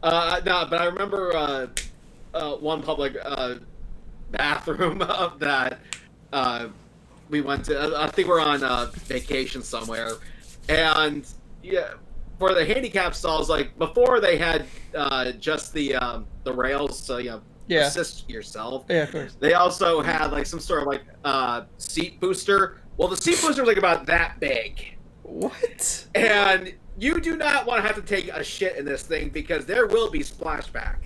No, but I remember one public bathroom that we went to. I think we're on vacation somewhere, and for the handicap stalls, like before they had just the rails, so assist yourself. Yeah, of course. They also had like some sort of like seat booster. Well, the seat booster was like about that big. What? And you do not want to have to take a shit in this thing because there will be splashback.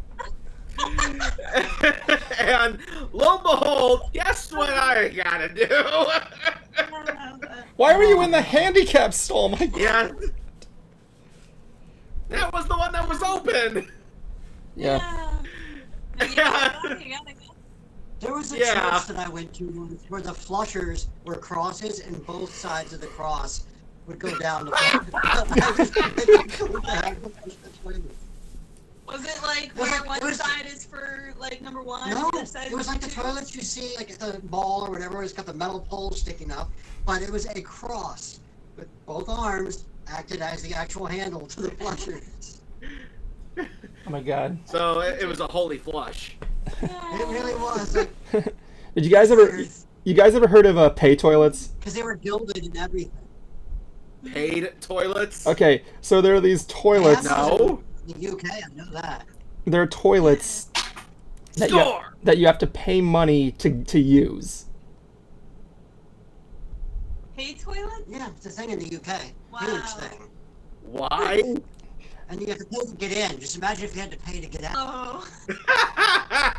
And lo and behold, guess what I gotta do? Why were you in the handicap stall? My God. Yeah. That was the one that was open. Yeah. No, you gotta go. There was a Yeah. church that I went to once where the flushers were crosses and both sides of the cross would go down the Was it like It was where like- one it was- side is for like number one, No, the other side it was is like the two? toilets you see like at the mall or whatever. It's got the metal pole sticking up, but it was a cross with both arms acted as the actual handle to the flushers. Oh my God. So it was a holy flush. It really was like Did you guys ever? You guys ever heard of pay toilets? because they were gilded and everything. Paid toilets. Okay, so there are these toilets. No. In the UK, I know that. There are toilets that Store. you have to pay money to use. Pay toilet? Yeah, it's a thing in the UK. Wow. Huge thing. Why? And you have to pay to get in. Just imagine if you had to pay to get out. Oh.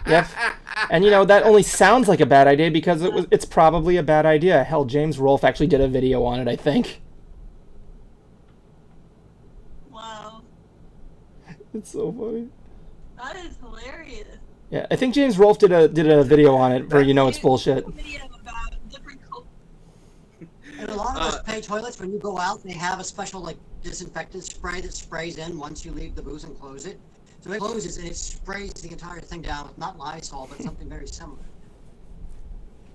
Yep. And you know that only sounds like a bad idea because it's probably a bad idea. Hell, James Rolfe actually did a video on it, I think. Wow. It's so funny. That is hilarious. Yeah, I think James Rolfe did a video on it where you know it's bullshit. A video about different And a lot of those pay toilets, when you go out, they have a special like disinfectant spray that sprays in once you leave the booth and close it. So it closes and it sprays the entire thing down with not Lysol, but something very similar.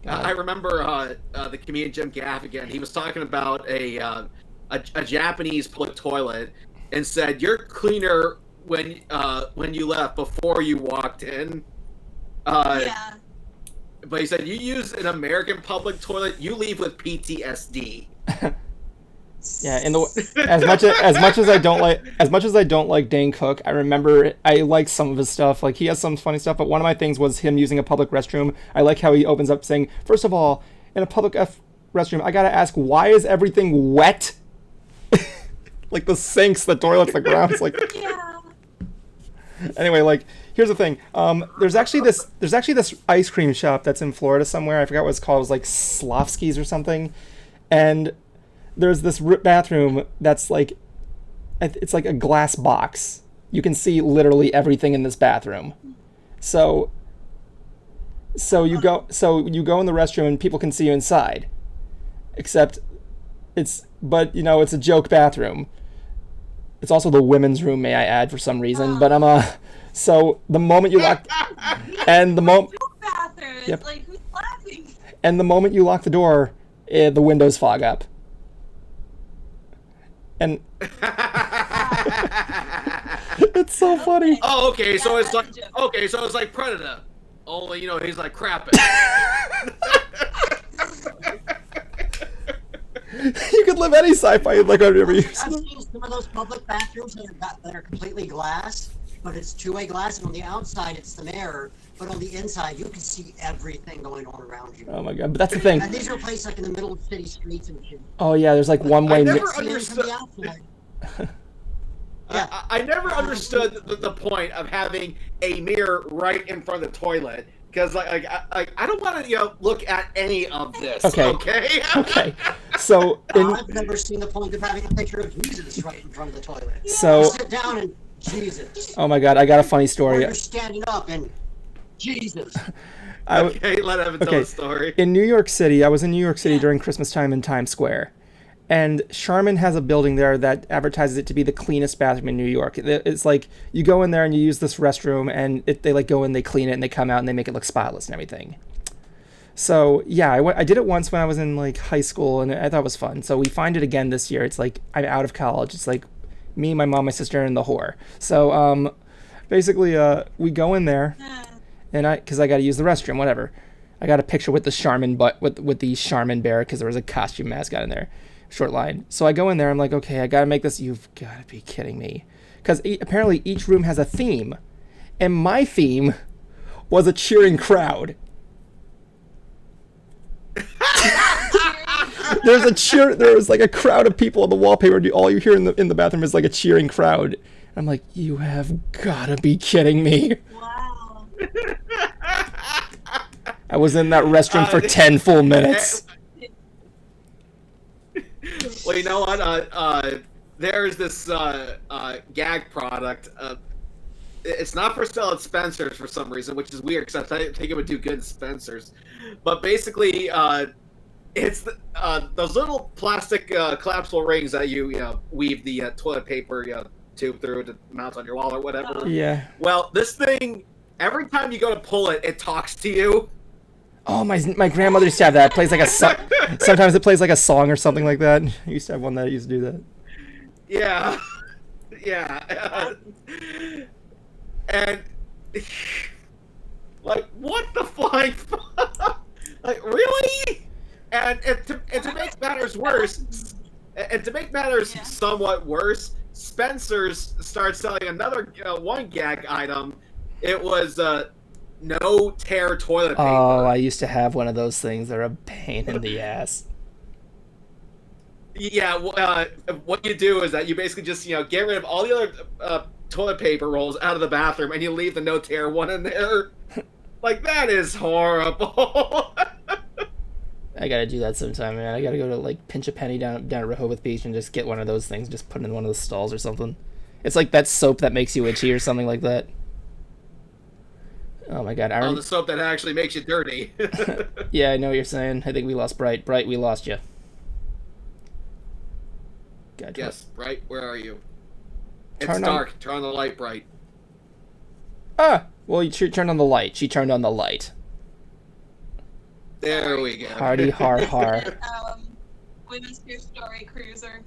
I remember the comedian Jim Gaffigan. He was talking about a Japanese public toilet and said, "You're cleaner when you left before you walked in." yeah. But he said, "You use an American public toilet, you leave with PTSD." Yeah, as much as I don't like Dane Cook, I remember I like some of his stuff. Like he has some funny stuff, but one of my things was him using a public restroom. I like how he opens up saying, "First of all, in a public restroom, I gotta ask, why is everything wet?" Like the sinks, the toilets, the grounds, like. Yeah. Anyway, like here's the thing. There's actually this ice cream shop that's in Florida somewhere. I forgot what it's called. It was like Slavsky's or something, and there's this bathroom that's like, it's like a glass box. You can see literally everything in this bathroom. So you go in the restroom and people can see you inside. Except but you know, it's a joke bathroom. It's also the women's room, may I add, for some reason. But so the moment you lock and the moment Bathroom. It's Yep. like, who's laughing? and the moment you lock the door, the windows fog up. And it's so funny. Oh, okay. So Yeah, it's like that's a joke. Predator. Only he's like crapping. You could live any sci-fi like I've ever I've used. seen some of those public bathrooms that are completely glass, but it's two-way glass, and on the outside it's the mirror, but on the inside you can see everything going on around you. Oh my God! But that's the thing. And these are placed like in the middle of city streets and shit. Oh yeah, there's like one way. I never See them understood. from the outside. Yeah. I never understood the point of having a mirror right in front of the toilet because I don't want to look at any of this. Okay. Okay. Okay. So in I've never seen the point of having a picture of Jesus right in front of the toilet. so You sit down and Jesus. oh my God, I got a funny Or story. you're standing up and Jesus. Okay, let Evan tell Okay. the story. In New York City, I was in New York City during Christmas time in Times Square. And Charmin has a building there that advertises it to be the cleanest bathroom in New York. It's like you go in there and you use this restroom and they like go in, they clean it, and they come out and they make it look spotless and everything. So yeah, I did it once when I was in like high school and I thought it was fun. So we find it again this year. It's like I'm out of college. It's like me, my mom, my sister, and the whore. So basically we go in there and because I got to use the restroom, whatever. I got a picture with the Charmin with the Charmin bear because there was a costume mascot in there. Short line. So I go in there. I'm like, okay, I gotta make this. You've got to be kidding me, because apparently each room has a theme, and my theme was a cheering crowd. There was like a crowd of people on the wallpaper. All you hear in the bathroom is like a cheering crowd. I'm like, you have gotta be kidding me. Wow. I was in that restroom for 10 full minutes. Well, you know what? There's this gag product. It's not for sale at Spencer's for some reason, which is weird because I think it would do good at Spencer's. But basically, it's those little plastic collapsible rings that you weave the toilet paper tube through to mount on your wall or whatever. Yeah. Well, this thing, every time you go to pull it, it talks to you. Oh, my grandmother used to have that. It plays like a sometimes it plays like a song or something like that. I used to have one that used to do that. Yeah. Yeah. And like, what the flying fuck? Like, really? And to make matters worse, somewhat worse, Spencer's started selling another one gag item. It was no tear toilet paper. Oh, I used to have one of those things. They're a pain in the ass. Yeah, what you do is that you basically just get rid of all the other toilet paper rolls out of the bathroom, and you leave the no tear one in there. Like, that is horrible. I gotta do that sometime, man. I gotta go to like pinch a penny down at Rehoboth Beach and just get one of those things, just put it in one of the stalls or something. It's like that soap that makes you itchy or something like that. Oh my god! The soap that actually makes you dirty. Yeah, I know what you're saying. I think we lost Bright. Bright, we lost you. God, yes, Bright, where are you? It's dark. Turn on the light, Bright. Ah! Well, you turned on the light. She turned on the light. There we go. Hardy har har. Women's Pure Story Cruiser.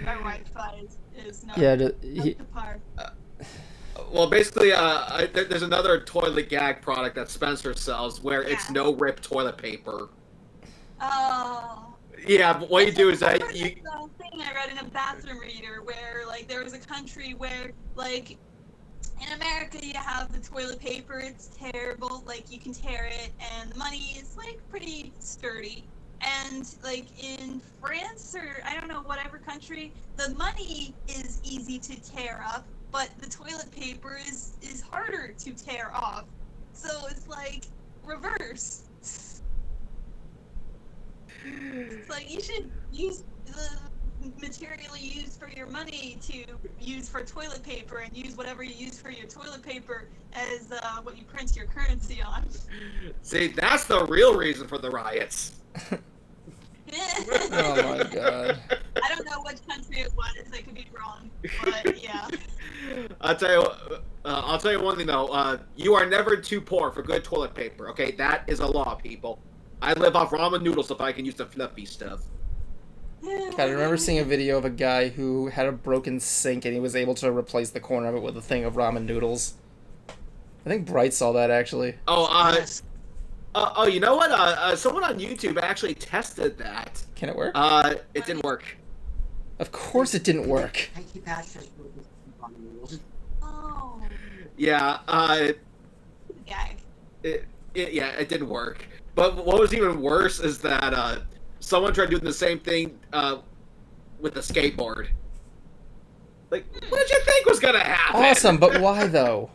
Our Wi-Fi is not Yeah, up to par. Well, basically, there's another toilet gag product that Spencer sells where it's no rip toilet paper. Oh. Yeah, but what you do is that you. Thing I read in a bathroom reader where like there was a country where like in America you have the toilet paper, it's terrible, like you can tear it, and the money is like pretty sturdy. And like in France or I don't know whatever country, the money is easy to tear up, but the toilet paper is harder to tear off. So it's like reverse. It's like you should use the material you use for your money to use for toilet paper, and use whatever you use for your toilet paper as what you print your currency on. See, that's the real reason for the riots. Oh my god. I don't know which country it was. I could be wrong, but yeah. I'll tell you one thing though. You are never too poor for good toilet paper. Okay, that is a law, people. I live off ramen noodles if I can use the fluffy stuff. God, I remember seeing a video of a guy who had a broken sink and he was able to replace the corner of it with a thing of ramen noodles. I think Bright saw that actually. Oh, you know what? Someone on YouTube actually tested that. Can it work? It didn't work. Of course it didn't work. Oh. Yeah. Gag. It didn't work. But what was even worse is that someone tried doing the same thing with a skateboard. Like, what did you think was gonna happen? Awesome, but why though?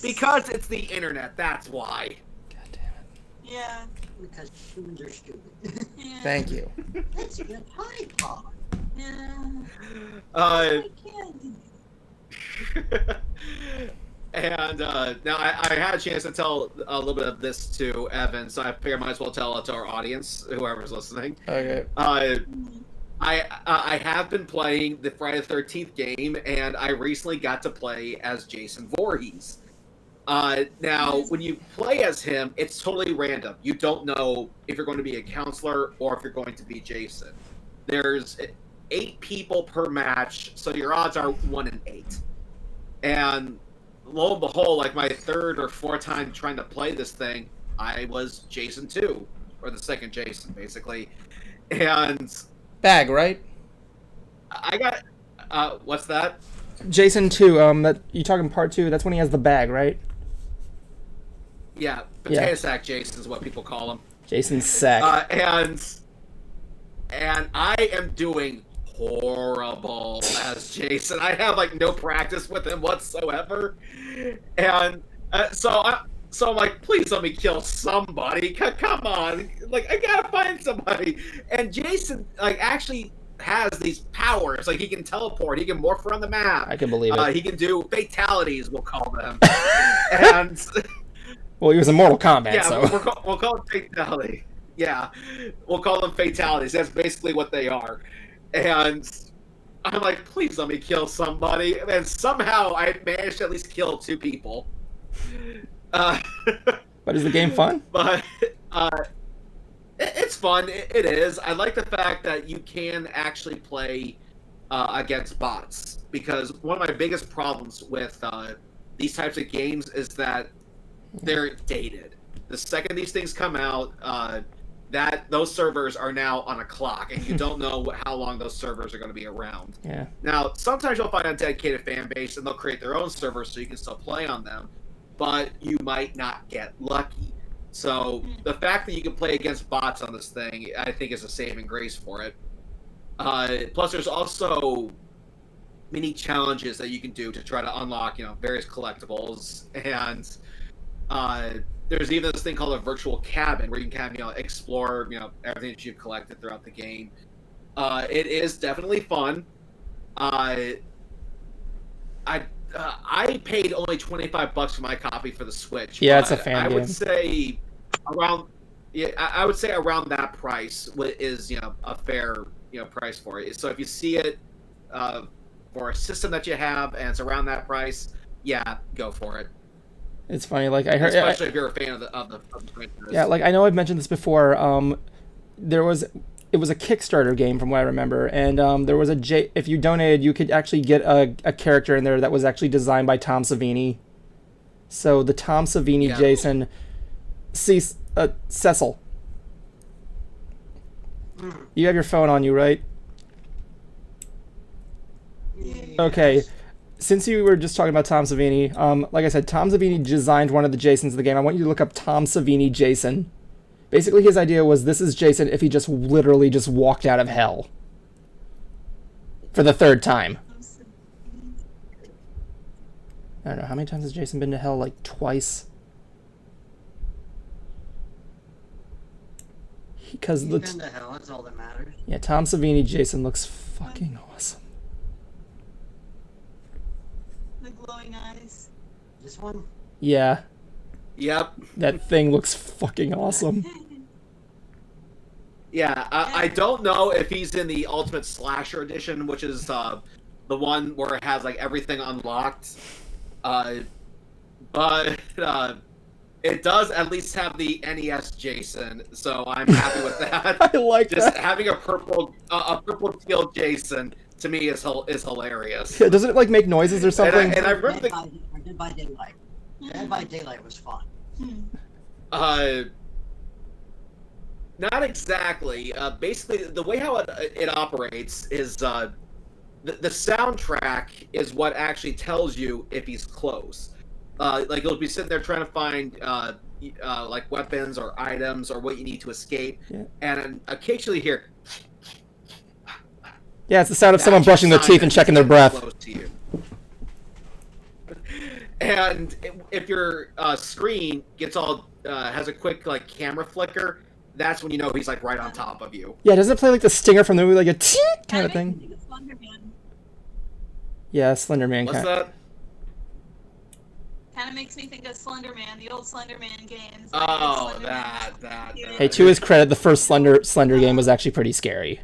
Because it's the internet, that's why. God damn it. Yeah. Because humans are stupid. Yeah. Thank you. Let's get a pod. Yeah. And now I had a chance to tell a little bit of this to Evan, so I figured I might as well tell it to our audience, whoever's listening. Okay. I have been playing the Friday the 13th game, and I recently got to play as Jason Voorhees. Now, when you play as him, it's totally random. You don't know if you're going to be a counselor or if you're going to be Jason. There's 8 people per match, so your odds are 1 in 8. And lo and behold, like my 3rd or 4th time trying to play this thing, I was Jason 2, or the second Jason, basically. And Bag, right? I got what's that? Jason 2, that you talking part 2, that's when he has the bag, right? Yeah, potato sack Jason is what people call him. Jason's sack. And I am doing horrible as Jason. I have like no practice with him whatsoever, and so I'm like, please let me kill somebody. Come on, like I gotta find somebody. And Jason like actually has these powers. Like he can teleport, he can morph around the map. I can believe it. He can do fatalities, we'll call them. And well, he was in Mortal Kombat, yeah, so we'll call it fatality. Yeah, we'll call them fatalities. That's basically what they are. And I'm like, please let me kill somebody. And somehow I managed to at least kill 2 people. But is the game fun? But it's fun. It is. I like the fact that you can actually play against bots, because one of my biggest problems with these types of games is that they're dated. The second these things come out, that those servers are now on a clock, and you don't know how long those servers are going to be around. Yeah. Now, sometimes you'll find a dedicated fan base, and they'll create their own servers so you can still play on them, but you might not get lucky. So the fact that you can play against bots on this thing, I think, is a saving grace for it. Plus, there's also mini challenges that you can do to try to unlock, various collectibles, and there's even this thing called a virtual cabin where you can kind of, explore, everything that you've collected throughout the game. It is definitely fun. I paid only $25 for my copy for the Switch. Yeah, it's a fan I game. would say around, I would say around that price is a fair price for it. So if you see it for a system that you have and it's around that price, yeah, go for it. It's funny, like I heard, especially if you're a fan of the franchise. Yeah, like I know I've mentioned this before. It was a Kickstarter game from what I remember, and there was if you donated, you could actually get a character in there that was actually designed by Tom Savini. So the Tom Savini Jason, Cecil. You have your phone on you, right? Okay. Since you were just talking about Tom Savini, like I said, Tom Savini designed one of the Jasons of the game. I want you to look up Tom Savini Jason. Basically, his idea was this is Jason if he just literally just walked out of hell. For the 3rd time. I don't know, how many times has Jason been to hell? Like, twice? Because He's been to hell, that's all that matters. Yeah, Tom Savini Jason looks fucking awesome. The glowing eyes. This one? Yeah. Yep. That thing looks fucking awesome. Yeah, I don't know if he's in the Ultimate Slasher Edition, which is the one where it has like everything unlocked. But it does at least have the N.T.S. Jason, so I'm happy with that. I like Just that. having a purple teal Jason to me is hilarious. Yeah, doesn't it like make noises or something? And I remember Dead by Daylight. Dead by Daylight was fun. Not exactly. Basically, the way how it operates is the soundtrack is what actually tells you if he's close. Like you'll be sitting there trying to find like weapons or items or what you need to escape, and occasionally hear. Yeah, it's the sound of someone brushing their teeth and checking their breath. Close to you. And if your screen gets all has a quick like camera flicker, that's when you know he's like right on top of you. Yeah, doesn't it play like the stinger from the movie, like a tink kind of thing? Makes me think of Slender Man. Yeah, Slender Man. What's that? Kind of makes me think of Slender Man, the old Slender Man games. Oh, Slender that. Man. Hey, to his credit, the first Slender game was actually pretty scary.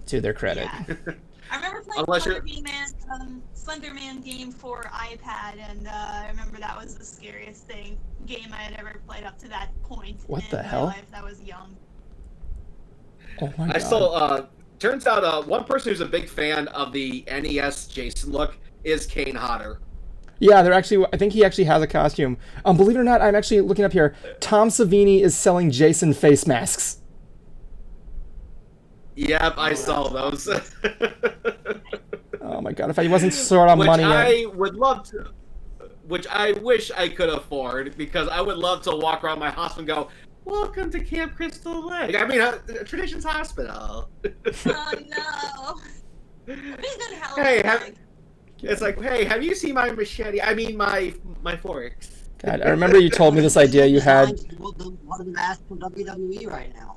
To their credit. Yeah. I remember playing Unless Slender Man game for iPad, and I remember that was the scariest game I had ever played up to that point. What in the my hell? Life. That was young. Oh my god. I still turns out one person who's a big fan of the NES Jason look is Kane Hodder. Yeah, I think he actually has a costume. Believe it or not, I'm actually looking up here. Tom Savini is selling Jason face masks. Yep, I saw those. Oh my god, if I wasn't short on money. I would love to. Which I wish I could afford, because I would love to walk around my hospital and go, "Welcome to Camp Crystal Lake." I mean, Traditions Hospital. Oh no! Hey, bag. it's like, hey, have you seen my machete? I mean, my forks. God, I remember you told me this idea you had. One of the masks from WWE right now.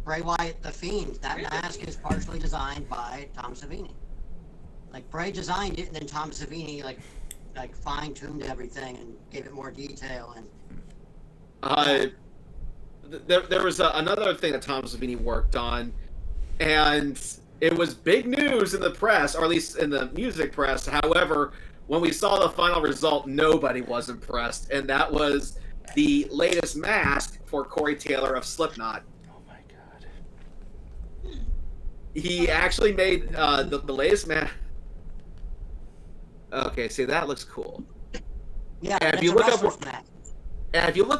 Bray Wyatt, the Fiend. That mask is partially designed by Tom Savini. Like Bray designed it, and then Tom Savini like fine-tuned everything and gave it more detail. And There was another thing that Tom Savini worked on, and it was big news in the press, or at least in the music press. However, when we saw the final result, nobody was impressed, and that was the latest mask for Corey Taylor of Slipknot. Oh my god. He actually made the latest mask. Okay, see, that looks cool. yeah, And if you look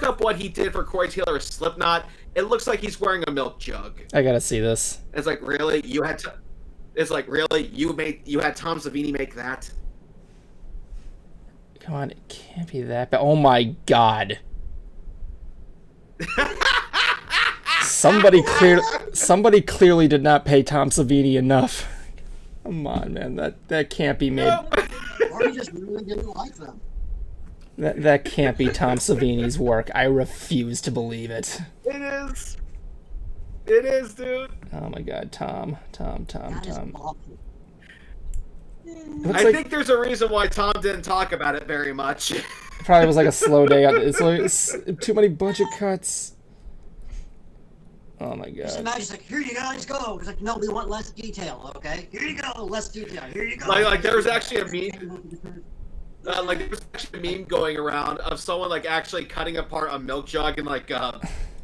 up what he did for Corey Taylor of Slipknot, it looks like he's wearing a milk jug. I gotta see this. It's like, really? You had Tom Savini make that? Come on, it can't be that bad. Oh my god. Somebody clearly did not pay Tom Savini enough. Come on, man. That can't be made. or he just really didn't like them. That can't be Tom Savini's work. I refuse to believe it. It is. It is, dude. Oh my god, Tom. That is awful. Looks I like think there's a reason why Tom didn't talk about it very much. probably was like a slow day. It's too many budget cuts. Oh my Just god. imagine, it's like, here you guys go. It's like, no, we want less detail, okay? Here you go, less detail. Here you go. Like there was actually a meme. There was actually a meme going around of someone like actually cutting apart a milk jug and like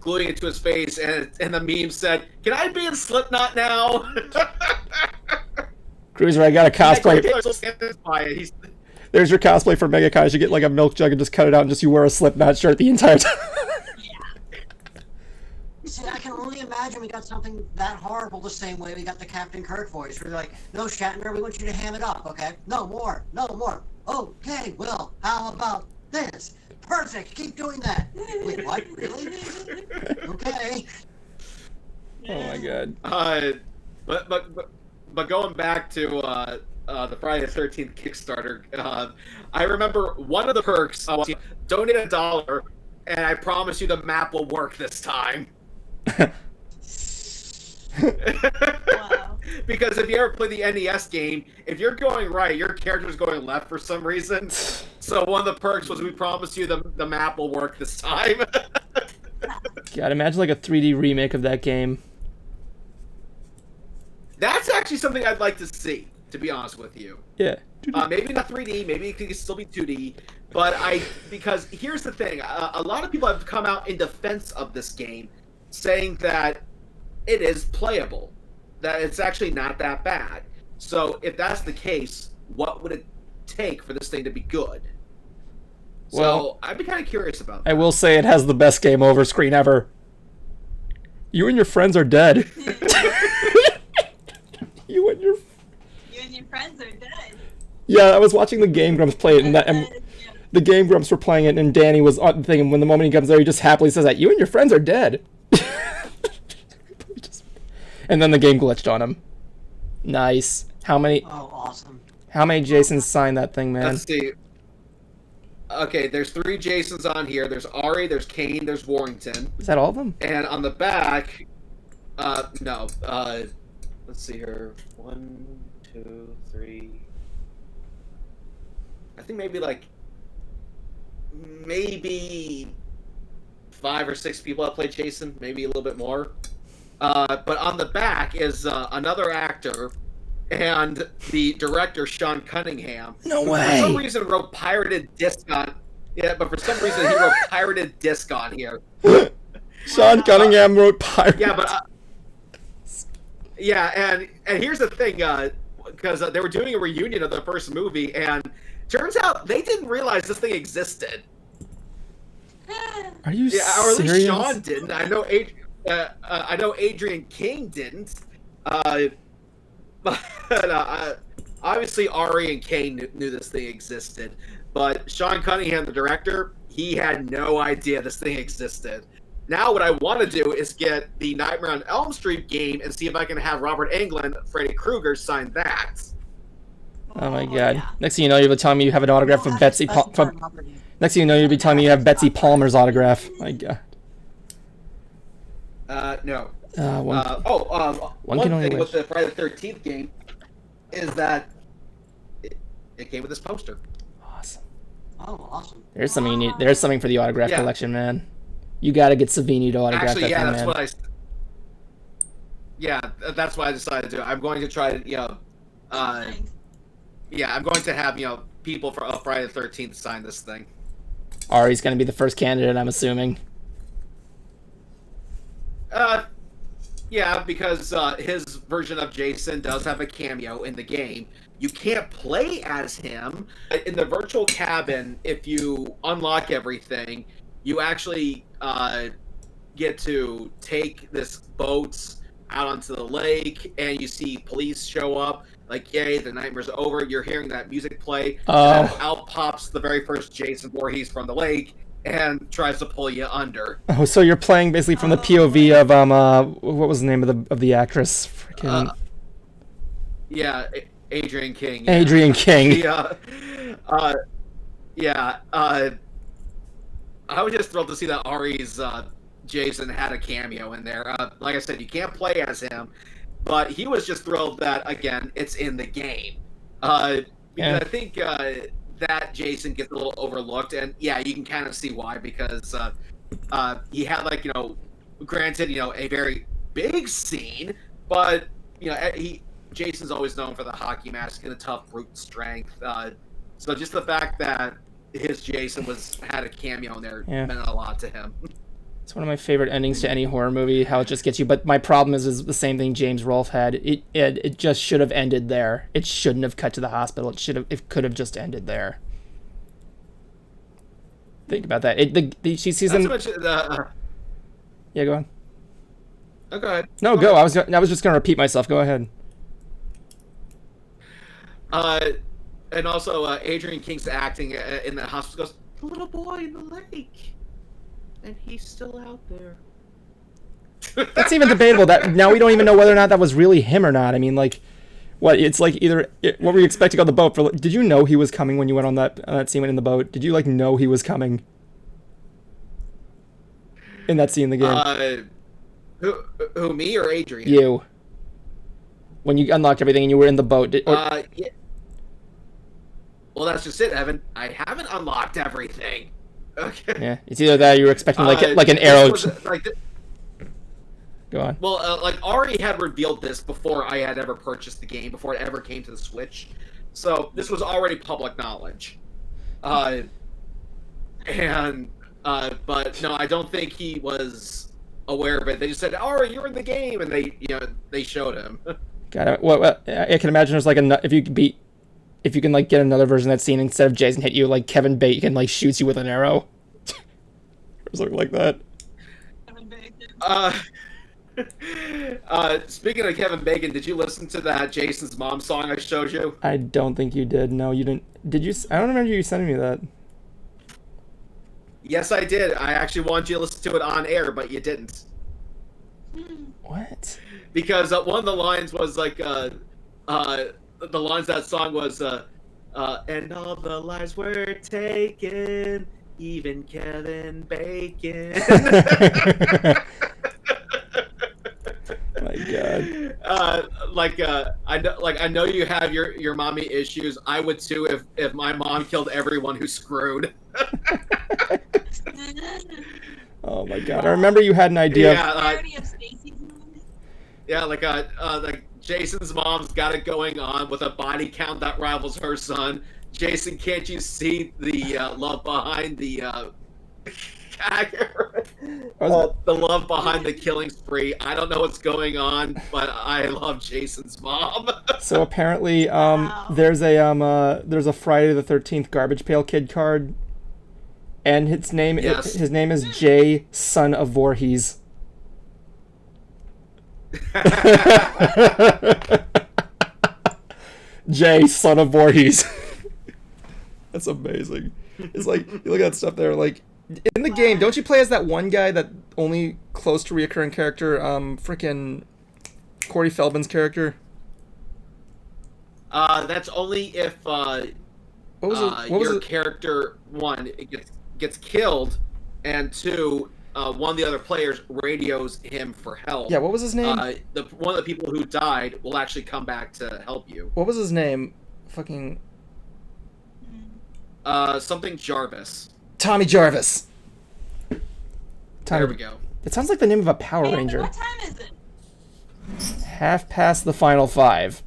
gluing it to his face, and the meme said, "Can I be in Slipknot now?" Cruiser, I got a cosplay. He's, There's your cosplay for Mega Kai. You should get like a milk jug and just cut it out and just you wear a Slipknot shirt the entire time. See, I can only imagine we got something that horrible the same way we got the Captain Kirk voice. We're like, no, Shatner, we want you to ham it up, okay? No more. Okay, Will, how about this? Perfect, keep doing that. Wait, what? Really? Okay. Oh my god. But going back to the Friday the 13th Kickstarter, I remember one of the perks was donate $1, and I promise you the map will work this time. Wow. Because if you ever play the NES game, if you're going right, your character's going left for some reason. So one of the perks was we promise you the map will work this time. God, imagine like a 3D remake of that game. That's actually something I'd like to see, to be honest with you. Yeah. Maybe not 3D, maybe it could still be 2D, but because here's the thing, a lot of people have come out in defense of this game, saying that it is playable, that it's actually not that bad. So if that's the case, what would it take for this thing to be good? Well, So I'd be kind of curious about that. I will say it has the best game over screen ever. You and your friends are dead. You and your friends are dead. Yeah, I was watching the Game Grumps play it, and the Game Grumps were playing it, and Danny was on the thing, and when the moment he comes there, he just happily says that, you and your friends are dead. And then the game glitched on him. Nice. How many Oh, awesome. Jasons signed that thing, man? Let's see. Okay, there's 3 Jasons on here. There's Ari, there's Kane, there's Warrington. Is that all of them? And on the back, no. Let's see here. 1, 2, 3. I think maybe 5 or 6 people that played Jason, maybe a little bit more. But on the back is another actor and the director, Sean Cunningham. No For way. some reason wrote pirated disc on. Yeah, but for some reason he wrote pirated disc on here. Sean Cunningham wrote Pirates. Yeah, but yeah, and here's the thing, because they were doing a reunion of the first movie, and turns out they didn't realize this thing existed. Are you Yeah, or at least serious? Sean didn't. I know Adrian King didn't. But obviously Ari and Kane knew this thing existed. But Sean Cunningham, the director, he had no idea this thing existed. Now what I want to do is get the Nightmare on Elm Street game and see if I can have Robert Englund, Freddy Krueger, sign that. Oh my god. Yeah. Next thing you know, you'll be telling me you have an autograph from Betsy Next thing you know, you'll be telling me you have Betsy Palmer's autograph. My god. No. One One can only thing wish. with the Friday the 13th game is that it came with this poster. Awesome. Oh, awesome. There's something you need. There's something for the autograph Yeah. collection, man. You gotta get Savini to autograph Actually, that yeah, thing, that's man. what I. Yeah, that's what I decided to do. I'm going to try to, yeah, I'm going to have people for Friday the 13th sign this thing. Ari's gonna be the first candidate, I'm assuming. Yeah, because his version of Jason does have a cameo in the game. You can't play as him. In the virtual cabin, if you unlock everything, you actually get to take this boat out onto the lake, and you see police show up. Like, yay, the nightmare's over. You're hearing that music play. Oh. And out pops the very first Jason Voorhees from the lake and tries to pull you under. Oh, so you're playing basically from the POV of what was the name of the actress? Freaking Yeah, Adrian King. Adrian King. Yeah. I was just thrilled to see that Ari's Jason had a cameo in there. Like I said, you can't play as him, but he was just thrilled that, again, it's in the game. Because Yeah. I think that Jason gets a little overlooked, and yeah, you can kind of see why, because he had, granted, a very big scene, but, Jason's always known for the hockey mask and the tough brute strength. So just the fact that his Jason had a cameo in there meant a lot to him. It's one of my favorite endings to any horror movie, how it just gets you. But my problem is the same thing James Rolfe had. It just should have ended there. It shouldn't have cut to the hospital. It could have just ended there. Think about that. She sees him. Yeah, go on. Oh, go ahead. No, go. I was just gonna repeat myself. Go ahead. And also, Adrian King's acting in the hospital goes, the little boy in the lake, and he's still out there. That's even debatable. That now we don't even know whether or not that was really him or not. I mean, what? It's like what were you expecting on the boat? Did you know he was coming when you went on that scene in the boat? Did you know he was coming in that scene in the game? Who, me or Adrian? You. When you unlocked everything and you were in the boat. Yeah. Well, that's just it, Evan. I haven't unlocked everything. Okay. Yeah, it's either that or you were expecting like an arrow. Go on. Well, Ari had revealed this before I had ever purchased the game, before it ever came to the Switch. So this was already public knowledge. But no, I don't think he was aware of it. They just said, "Ari, you're in the game," and they showed him. Got it. Well, I can imagine there's if you can get another version of that scene, instead of Jason hit you, Kevin Bacon shoots you with an arrow. Or something like that. Speaking of Kevin Bacon, did you listen to that Jason's Mom song I showed you? I don't think you did. No, you didn't. Did you? I don't remember you sending me that. Yes, I did. I actually wanted you to listen to it on air, but you didn't. What? Because one of the lines was the lines of that song was, and all the lives were taken, even Kevin Bacon. My God. I know you have your mommy issues. I would too if my mom killed everyone who screwed. Oh my God. I remember you had an idea. Yeah, Jason's mom's got it going on with a body count that rivals her son. Jason, can't you see the love behind the the love behind the killing spree? I don't know what's going on, but I love Jason's mom. So apparently, there's a Friday the 13th Garbage Pail Kid card, and his name is Jay, son of Voorhees. Jay, son of Voorhees. That's amazing. It's you look at that stuff there, In the game, don't you play as that one guy, that only close to reoccurring character, frickin' Corey Feldman's character? That's only if What was your it? character, one, gets killed, and two, one of the other players radios him for help. Yeah, what was his name? One of the people who died will actually come back to help you. What was his name? Fucking Something Jarvis. Tommy Jarvis. There we go. It sounds like the name of a Power Hey, Ranger. what time is it? 5:30 the final 5.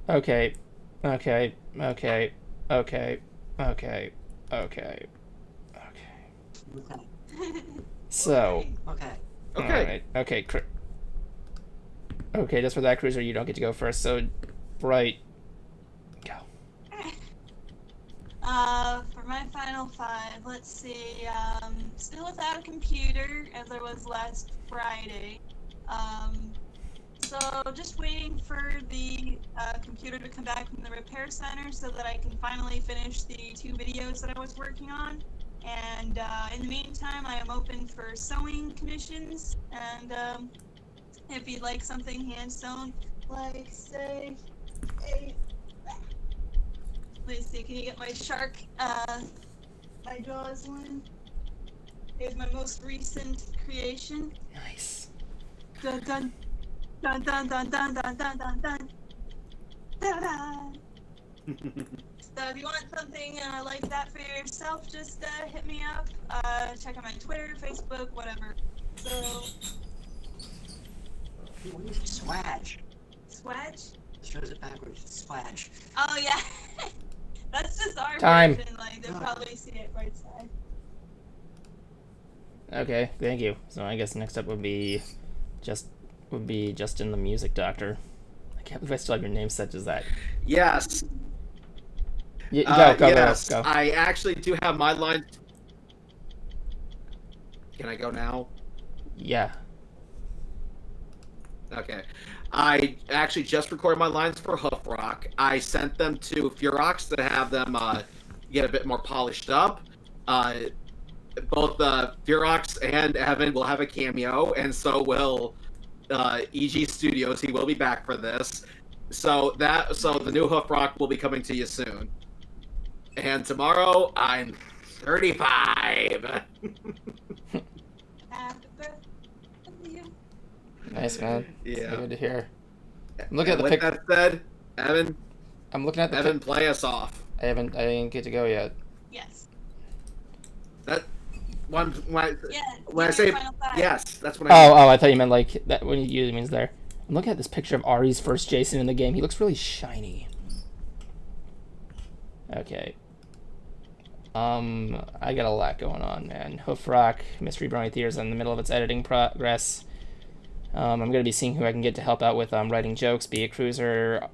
Okay. So. Okay. Okay. Alright, okay. Okay, just for that, Cruiser, you don't get to go first. So, right. Go. For my final 5, let's see. Still without a computer, as I was last Friday. So just waiting for the computer to come back from the repair center so that I can finally finish the 2 videos that I was working on. And in the meantime, I am open for sewing commissions. And if you'd like something hand sewn, like say let's see, can you get my shark, my jaws one? Here's my most recent creation. Nice. Dun dun dun dun dun dun dun dun dun dun. Ta-da! So if you want something like that for yourself, just hit me up. Check out my Twitter, Facebook, whatever. So What is it? Swag. Swag? Shows it backwards. Swag. Oh yeah. That's just our Time. version, like they'll probably see it right side. Okay, thank you. So I guess next up would be Justin the Music Doctor. I can't believe I still have your name such as that. Yes. Go. Yes. I actually do have my line. Can I go now? Yeah. Okay. I actually just recorded my lines for Hoof Rock. I sent them to Furox to have them get a bit more polished up. Both Furox and Evan will have a cameo, and so will EG Studios. He will be back for this. So the new Hoof Rock will be coming to you soon. And tomorrow I'm 35. Happy birthday to you. Nice, man. Yeah. So good to hear. I'm looking at the With picture. that said, Evan, I'm looking at the Evan, play us off. I didn't get to go yet. Yes. That when I Yeah. when I your say final 5. yes, that's what I mean. Oh, I thought you meant like that when you usually means there. I'm looking at this picture of Ari's first Jason in the game. He looks really shiny. Okay. I got a lot going on, man. Hoof Rock, Mystery Brony Theater's in the middle of its editing progress. I'm gonna be seeing who I can get to help out with writing jokes, be it Cruiser,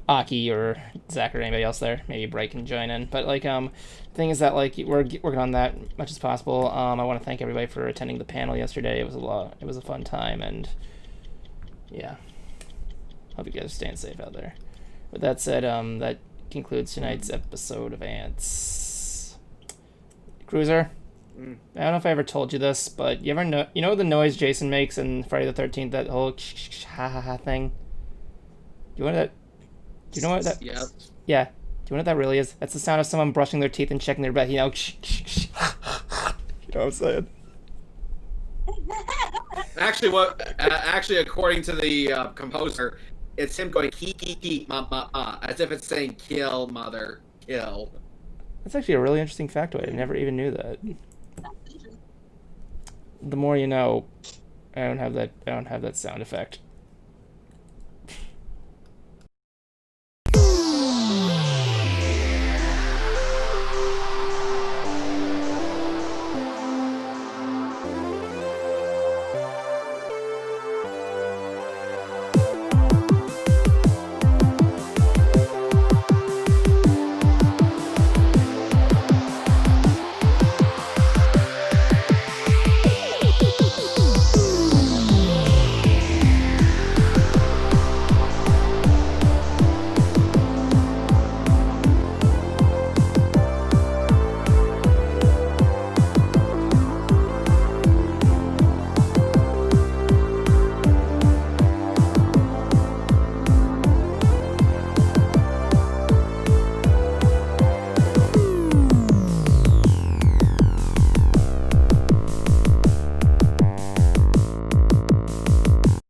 Aki, or Zach, or anybody else there. Maybe Bright can join in. But like, thing is that like we're working on that as much as possible. I want to thank everybody for attending the panel yesterday. It was a fun time, and yeah, hope you guys are staying safe out there. With that said, that concludes tonight's episode of Ants. Cruiser, I don't know if I ever told you this, but you know the noise Jason makes in Friday the 13th, that whole ha ha ha thing? Do you know what that? Yes. Yeah. Do you know what that really is? That's the sound of someone brushing their teeth and checking their breath. You know, you know what I'm saying? Actually, according to the composer, it's him going hee ma ma ma, as if it's saying kill mother kill. That's actually a really interesting factoid. I never even knew that. The more you know. I don't have that sound effect.